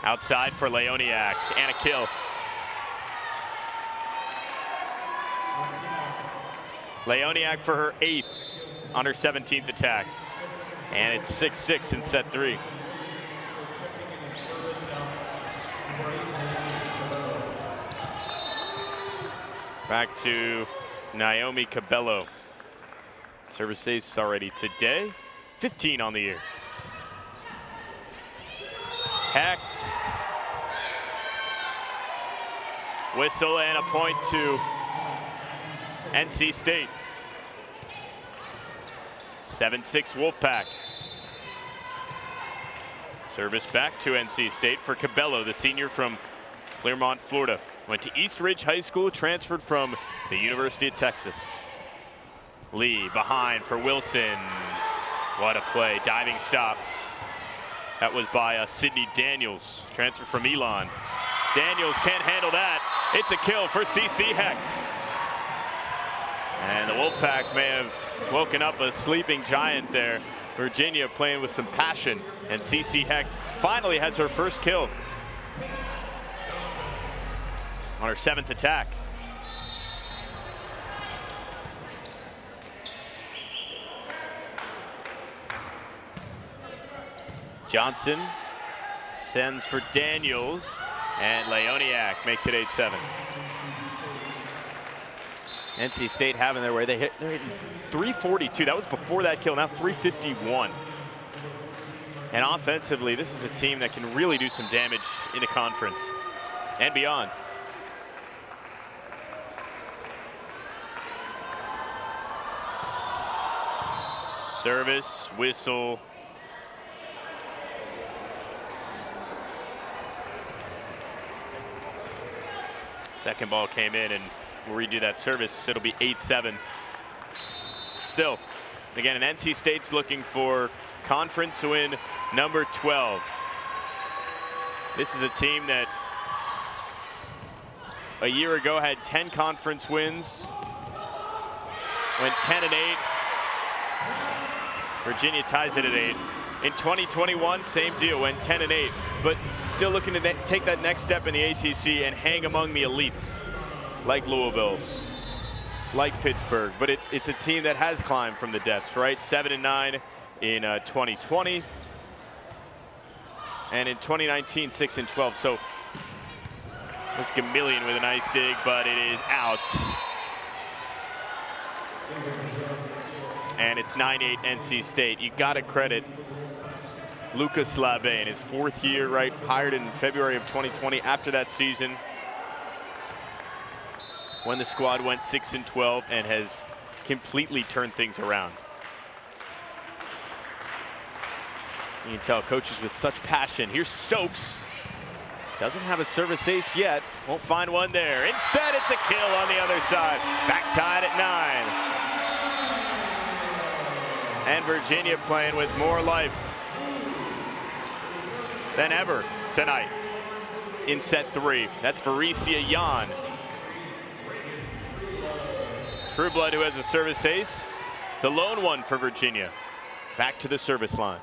Outside for Leoniak, and a kill. Leoniak for her 8th on her 17th attack. And it's 6-6 in set 3. Back to Naomi Cabello. Service ace already today. 15 on the year. Hecht. Whistle and a point to NC State. 7-6 Wolfpack. Service back to NC State for Cabello, the senior from Clearmont, Florida. Went to East Ridge High School, transferred from the University of Texas. Lee behind for Wilson. What a play, diving stop. That was by Sydney Daniels, transfer from Elon. Daniels can't handle that. It's a kill for CC Hecht. And the Wolfpack may have woken up a sleeping giant there. Virginia playing with some passion, and CC Hecht finally has her first kill on her 7th attack. Johnson sends for Daniels, and Leoniak makes it 8-7. NC State having their way. They're hitting 342. That was before that kill, now 351. And offensively, this is a team that can really do some damage in the conference and beyond. Service, whistle. Second ball came in, and we'll redo that service. It'll be 8-7. Still, again, and NC State's looking for conference win number 12. This is a team that a year ago had 10 conference wins, went 10-8. Virginia ties it at 8. In 2021, same deal, went 10-8, but still looking to take that next step in the ACC and hang among the elites, like Louisville, like Pittsburgh. But it's a team that has climbed from the depths, right? 7-9 in 2020, and in 2019, 6-12. So looks Gamillion with a nice dig, but it is out. And it's 9-8 NC State. You got to credit Lucas Slave in his 4th year, right? Hired in February of 2020 after that season when the squad went 6-12 and has completely turned things around. You can tell coaches with such passion. Here's Stokes. Doesn't have a service ace yet. Won't find one there. Instead, it's a kill on the other side. Back tied at 9. And Virginia playing with more life than ever tonight in set 3. That's Vericia Yan. Trueblood, who has a service ace, the lone one for Virginia. Back to the service line.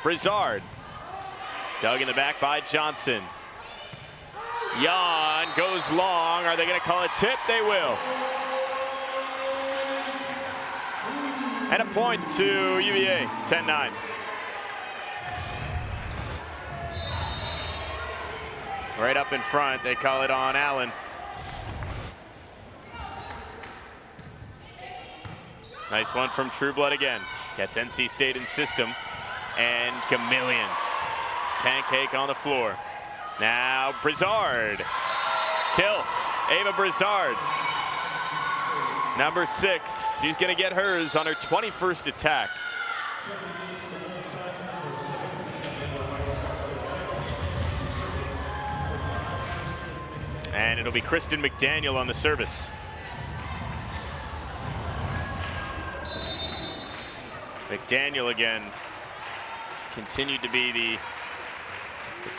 Brizard, dug in the back by Johnson. Yan goes long. Are they going to call a tip? They will. And a point to UVA, 10-9. Right up in front, they call it on Allen. Nice one from Trueblood again. Gets NC State in system. And Chameleon. Pancake on the floor. Now Brizard. Kill. Ava Brizard. Number 6. She's going to get hers on her 21st attack. And it'll be Kristen McDaniel on the service. McDaniel again continued to be the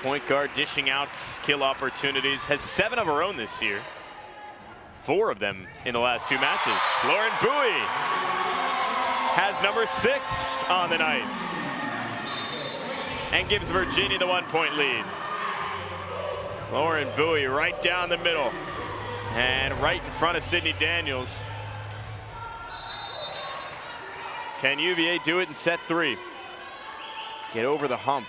point guard, dishing out skill opportunities. Has 7 of her own this year. 4 of them in the last 2 matches. Lauren Bowie has number 6 on the night and gives Virginia the 1-point lead. Lauren Bowie right down the middle and right in front of Sydney Daniels. Can UVA do it in set 3? Get over the hump.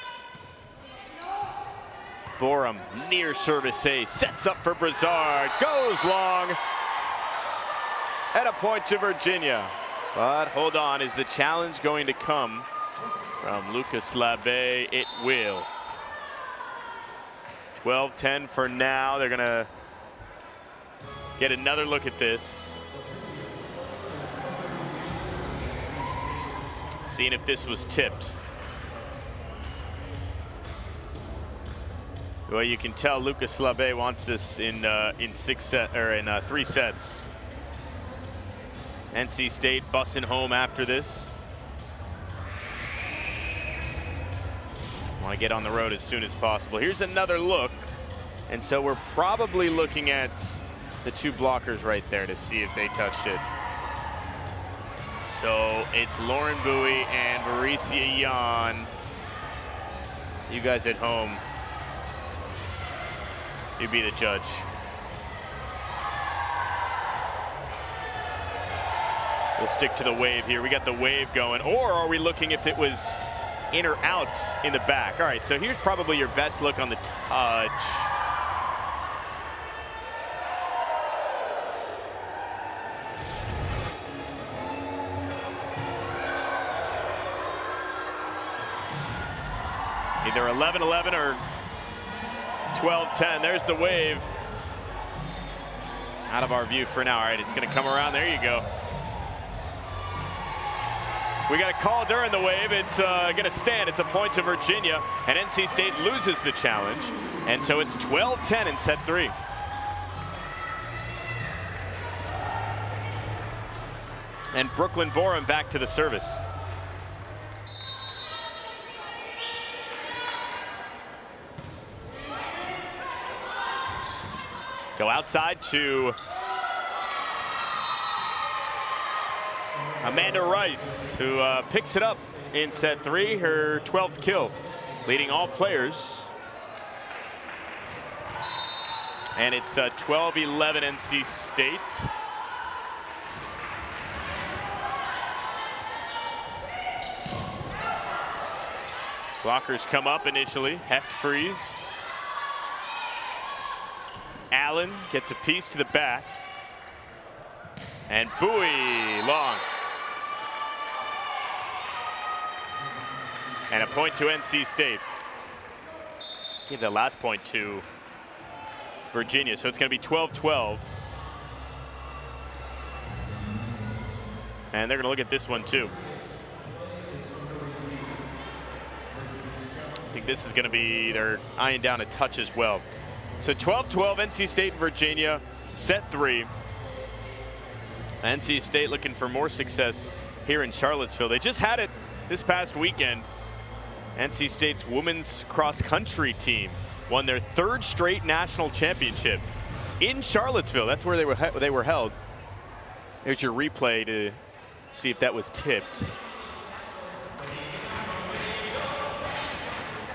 Borum near service ace, sets up for Brizard, goes long, and a point to Virginia. But hold on, is the challenge going to come from Lucas Labbe? It will. 12-10 for now. They're gonna get another look at this. Seeing if this was tipped. Well, you can tell Lucas Labbe wants this in 3 sets. NC State busting home after this. Want to get on the road as soon as possible. Here's another look. And so we're probably looking at the 2 blockers right there to see if they touched it. So it's Lauren Bowie and Maricia Yan. You guys at home, you be the judge. We'll stick to the wave here. We got the wave going. Or are we looking if it was in or out in the back? All right, so here's probably your best look on the touch. Either 11-11 or 12-10. There's the wave. Out of our view for now. All right, it's going to come around. There you go. We got a call during the wave. It's going to stand. It's a point to Virginia. And NC State loses the challenge. And so it's 12-10 in set 3. And Brooklyn Borum back to the service. Go outside to Amanda Rice, who picks it up in set 3, her 12th kill, leading all players. And it's 12-11 NC State. Blockers come up initially, Hecht freeze. Allen gets a piece to the back. And Bowie long. And a point to NC State. Give that last point to Virginia. So it's going to be 12-12. And they're going to look at this one too. I think this is going to be, they're eyeing down a touch as well. So 12-12, NC State and Virginia, set 3. NC State looking for more success here in Charlottesville. They just had it this past weekend. NC State's women's cross-country team won their 3rd straight national championship in Charlottesville. That's where they were held. There's your replay to see if that was tipped.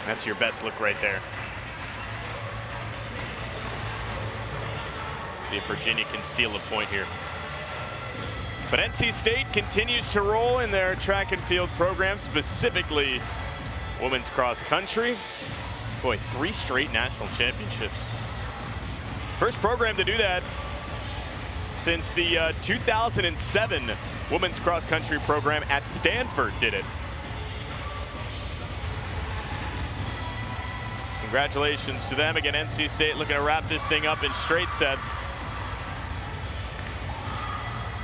That's your best look right there. See if Virginia can steal a point here. But NC State continues to roll in their track and field program, specifically women's cross country. Boy, 3 straight national championships. First program to do that since the 2007 women's cross country program at Stanford did it. Congratulations to them. Again, NC State looking to wrap this thing up in straight sets.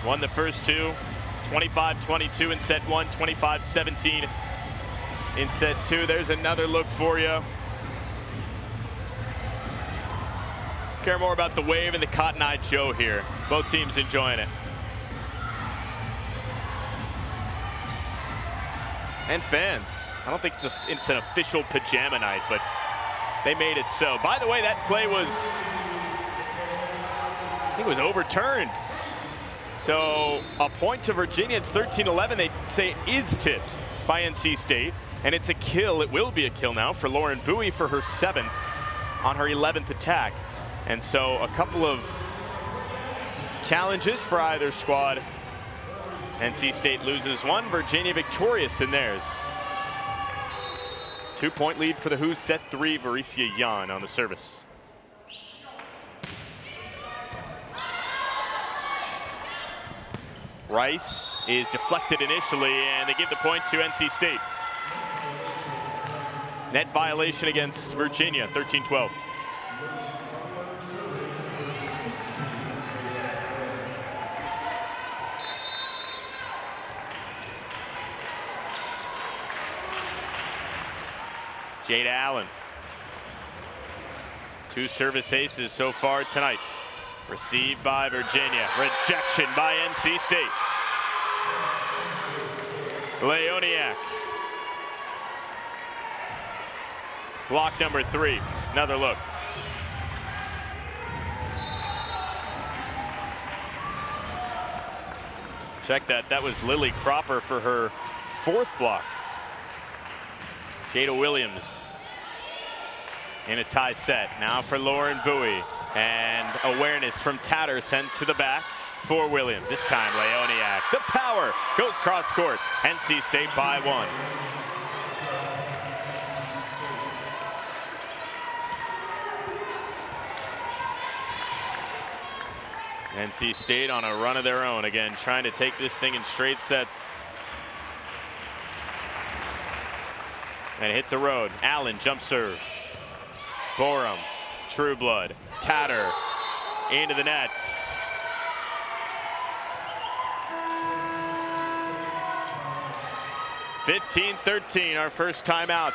Won the first two, 25-22 in set one, 25-17 in set two. There's another look for you. Care more about the Wave and the Cotton Eye Joe here. Both teams enjoying it. And fans. I don't think it's an official pajama night, but they made it so. By the way, that play was, I think it was overturned. So a point to Virginia. It's 13-11. They say it is tipped by NC State. And it's a kill. It will be a kill now for Lauren Bowie for her 7th on her 11th attack. And so a couple of challenges for either squad. NC State loses one. Virginia victorious in theirs. 2-point lead for the Who's. Set 3, Varicia Yan on the service. Rice is deflected initially, and they give the point to NC State. Net violation against Virginia, 13-12. Jada Allen. 2 service aces so far tonight. Received by Virginia. Rejection by NC State. Leoniak. Block number 3. Another look. Check that. That was Lily Cropper for her 4th block. Jada Williams in a tie set. Now for Lauren Bowie. And awareness from Tatter sends to the back for Williams. This time Leoniak. The power goes cross court. NC State by 1. NC State on a run of their own. Again, trying to take this thing in straight sets. And hit the road. Allen, jump serve. Borum, Trueblood, Tatter, into the net. (15-13), our first time out.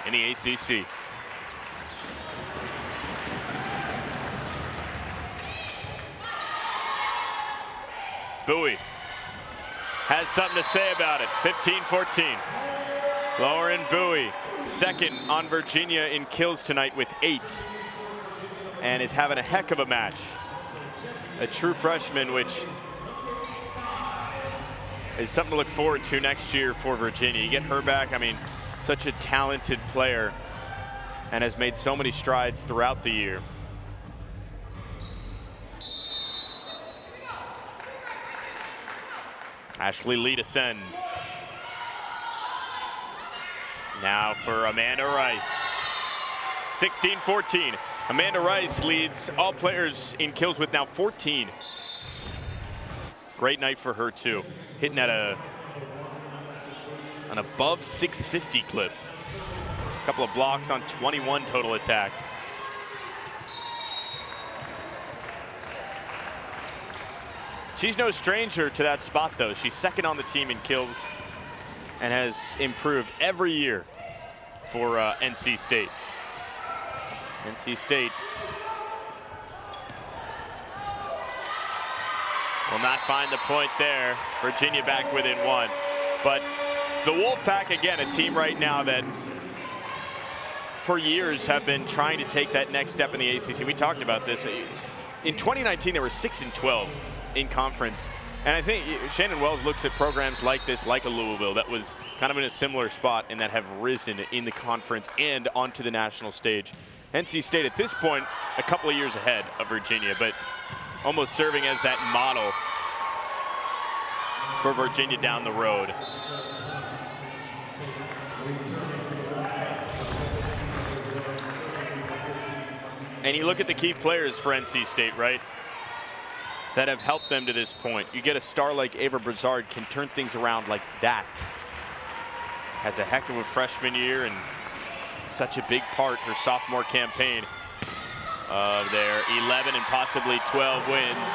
in the ACC. Bowie has something to say about it. 15-14. Lauren Bowie, second on Virginia in kills tonight with 8, and is having a heck of a match. A true freshman, which is something to look forward to next year for Virginia. You get her back, I mean, such a talented player and has made so many strides throughout the year. Ashley Lee to send. Now for Amanda Rice. 16-14. Amanda Rice leads all players in kills with now 14. Great night for her too. Hitting at an above 650 clip. A couple of blocks on 21 total attacks. She's no stranger to that spot though. She's second on the team in kills and has improved every year for NC State. NC State will not find the point there. Virginia back within 1. But the Wolfpack, again, a team right now that for years have been trying to take that next step in the ACC. We talked about this. In 2019, they were 6-12 in conference. And I think Shannon Wells looks at programs like this, like a Louisville, that was kind of in a similar spot and that have risen in the conference and onto the national stage. NC State at this point, a couple of years ahead of Virginia, but almost serving as that model for Virginia down the road. And you look at the key players for NC State, right, that have helped them to this point. You get a star like Ava Brizard can turn things around like that. Has a heck of a freshman year and such a big part, her sophomore campaign, of their 11 and possibly 12 wins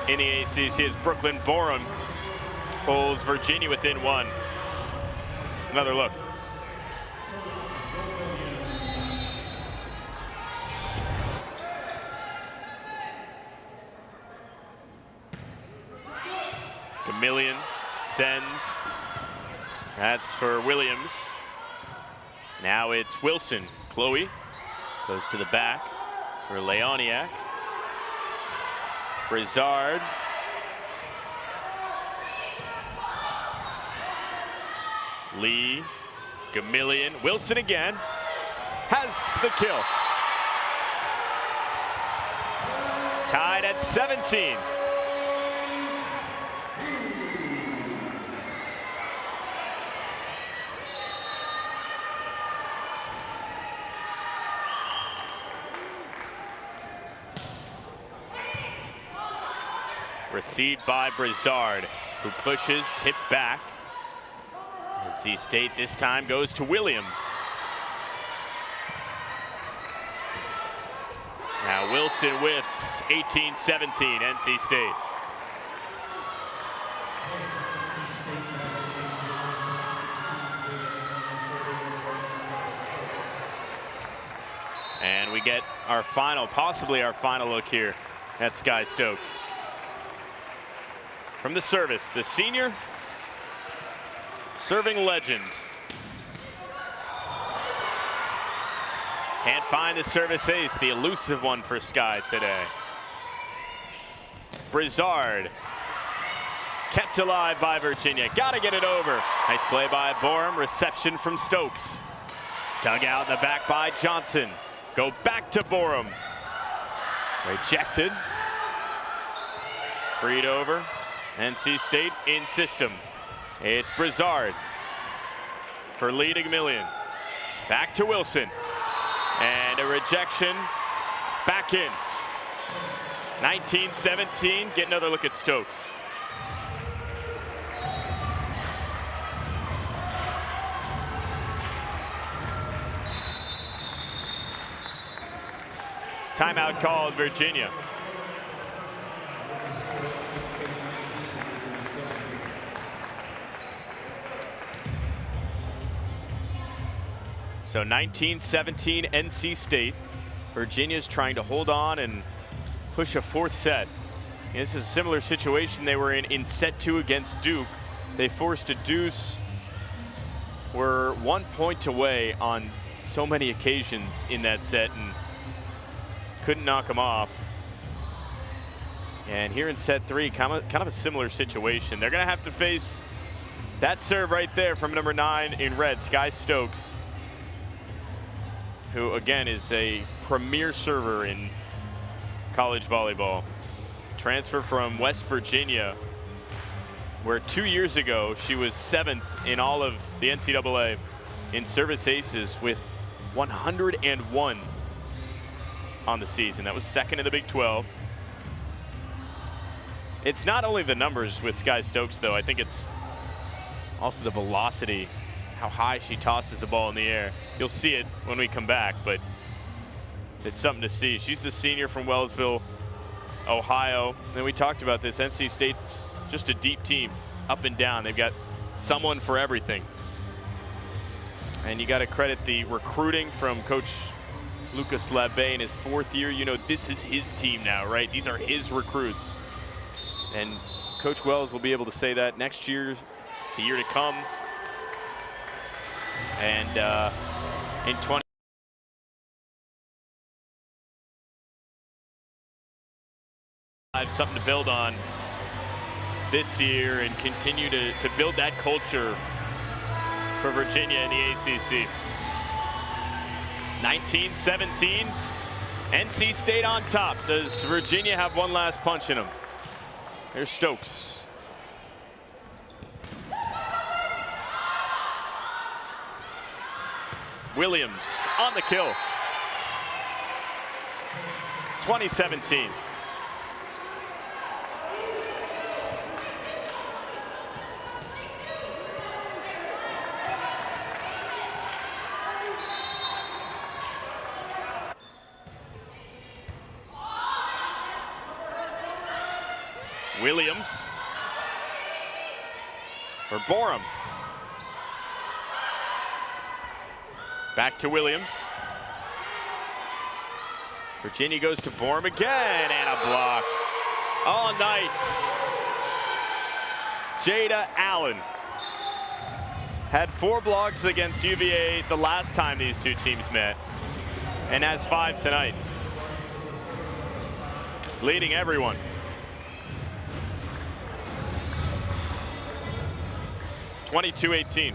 in the ACC as Brooklyn Borum pulls Virginia within 1. Another look. Chameleon sends. That's for Williams. Now it's Wilson. Chloe goes to the back for Leoniak. Brizard. Lee. Chameleon. Wilson again. Has the kill. Tied at 17. Received by Brizard, who pushes, tipped back. NC State this time goes to Williams. Now Wilson whiffs, 18-17, NC State. And we get our final, possibly our final look here at Sky Stokes. From the service, the senior serving legend. Can't find the service ace, the elusive one for Sky today. Brizard, kept alive by Virginia. Gotta get it over. Nice play by Borum, reception from Stokes. Dug out in the back by Johnson. Go back to Borum. Rejected. Freed over. NC State in system. It's Brizard for Lee to Chameleon. Back to Wilson. And a rejection. Back in. 19-17. Get another look at Stokes. Timeout called, Virginia. So 19-17 NC State. Virginia's trying to hold on and push a 4th set. This is a similar situation they were in set 2 against Duke. They forced a deuce, were 1 point away on so many occasions in that set and couldn't knock them off. And here in set 3, kind of a similar situation. They're gonna have to face that serve right there from number 9 in red, Sky Stokes, who again is a premier server in college volleyball. Transfer from West Virginia, where 2 years ago she was 7th in all of the NCAA in service aces with 101 on the season. That was 2nd in the Big 12. It's not only the numbers with Sky Stokes, though. I think it's also the velocity, how high she tosses the ball in the air. You'll see it when we come back, but it's something to see. She's the senior from Wellsville, Ohio. And we talked about this. NC State's just a deep team, up and down. They've got someone for everything. And you got to credit the recruiting from Coach Lucas Labbe in his 4th year. You know, this is his team now, right? These are his recruits. And Coach Wells will be able to say that next year, the year to come. And in 20. Something to build on this year and continue to build that culture for Virginia in the ACC. 19-17, NC State on top. Does Virginia have one last punch in them? Here's Stokes. Williams on the kill. 2017. Williams for Borum. Back to Williams. Virginia goes to Borum again, and a block. All night. Jada Allen had 4 blocks against UVA the last time these two teams met, and has 5 tonight. Leading everyone. 22-18.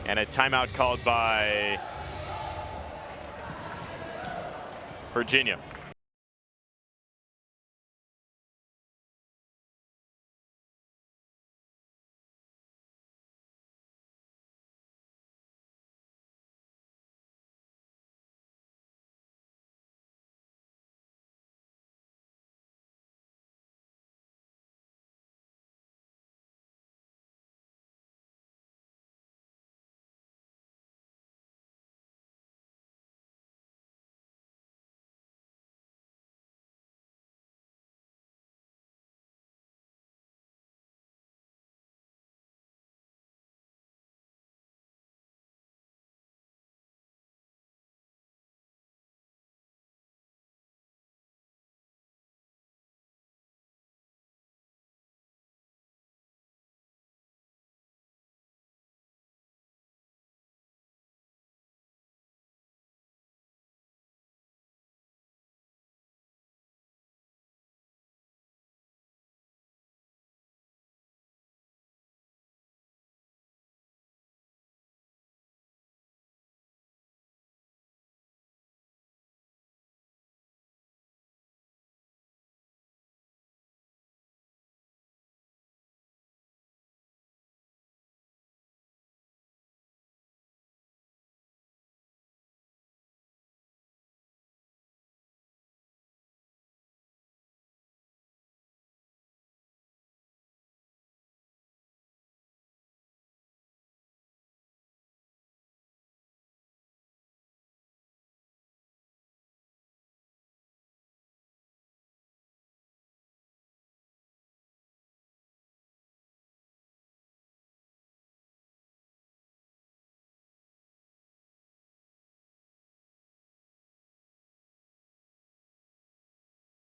And a timeout called by Virginia.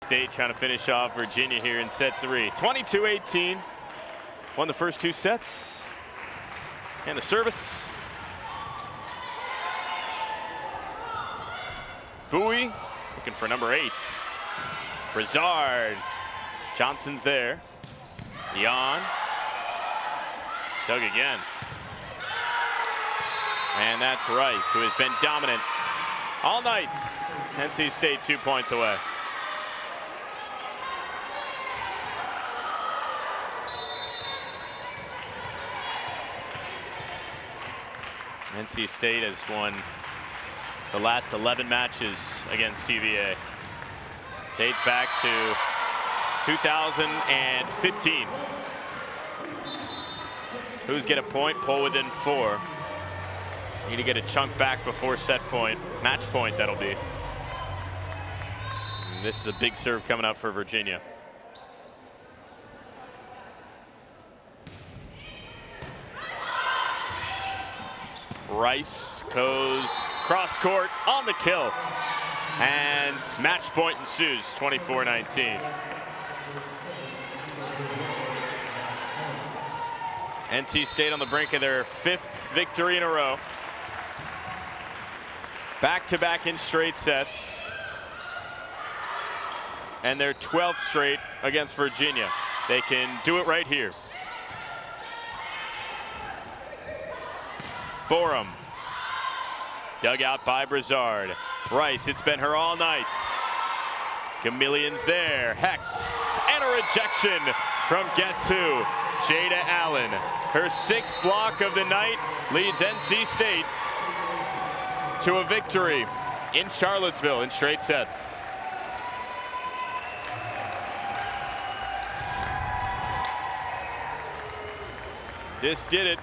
State trying to finish off Virginia here in set 3. 22-18. Won the first 2 sets. And the service. Bowie looking for number 8. Brizard. Johnson's there. Jan. Dug again. And that's Rice, who has been dominant all night. NC State 2 points away. NC State has won the last 11 matches against UVA. Dates back to 2015. Who's get a point? Pull within 4. Need to get a chunk back before set point. Match point, that'll be. And this is a big serve coming up for Virginia. Rice goes cross court on the kill. And match point ensues, 24-19. NC State on the brink of their 5th victory in a row. Back-to-back in straight sets. And their 12th straight against Virginia. They can do it right here. Borum. Dug out by Brizard. Rice, it's been her all night. Chameleons there. Hecht. And a rejection from guess who? Jada Allen. Her 6th block of the night leads NC State to a victory in Charlottesville in straight sets. This did it.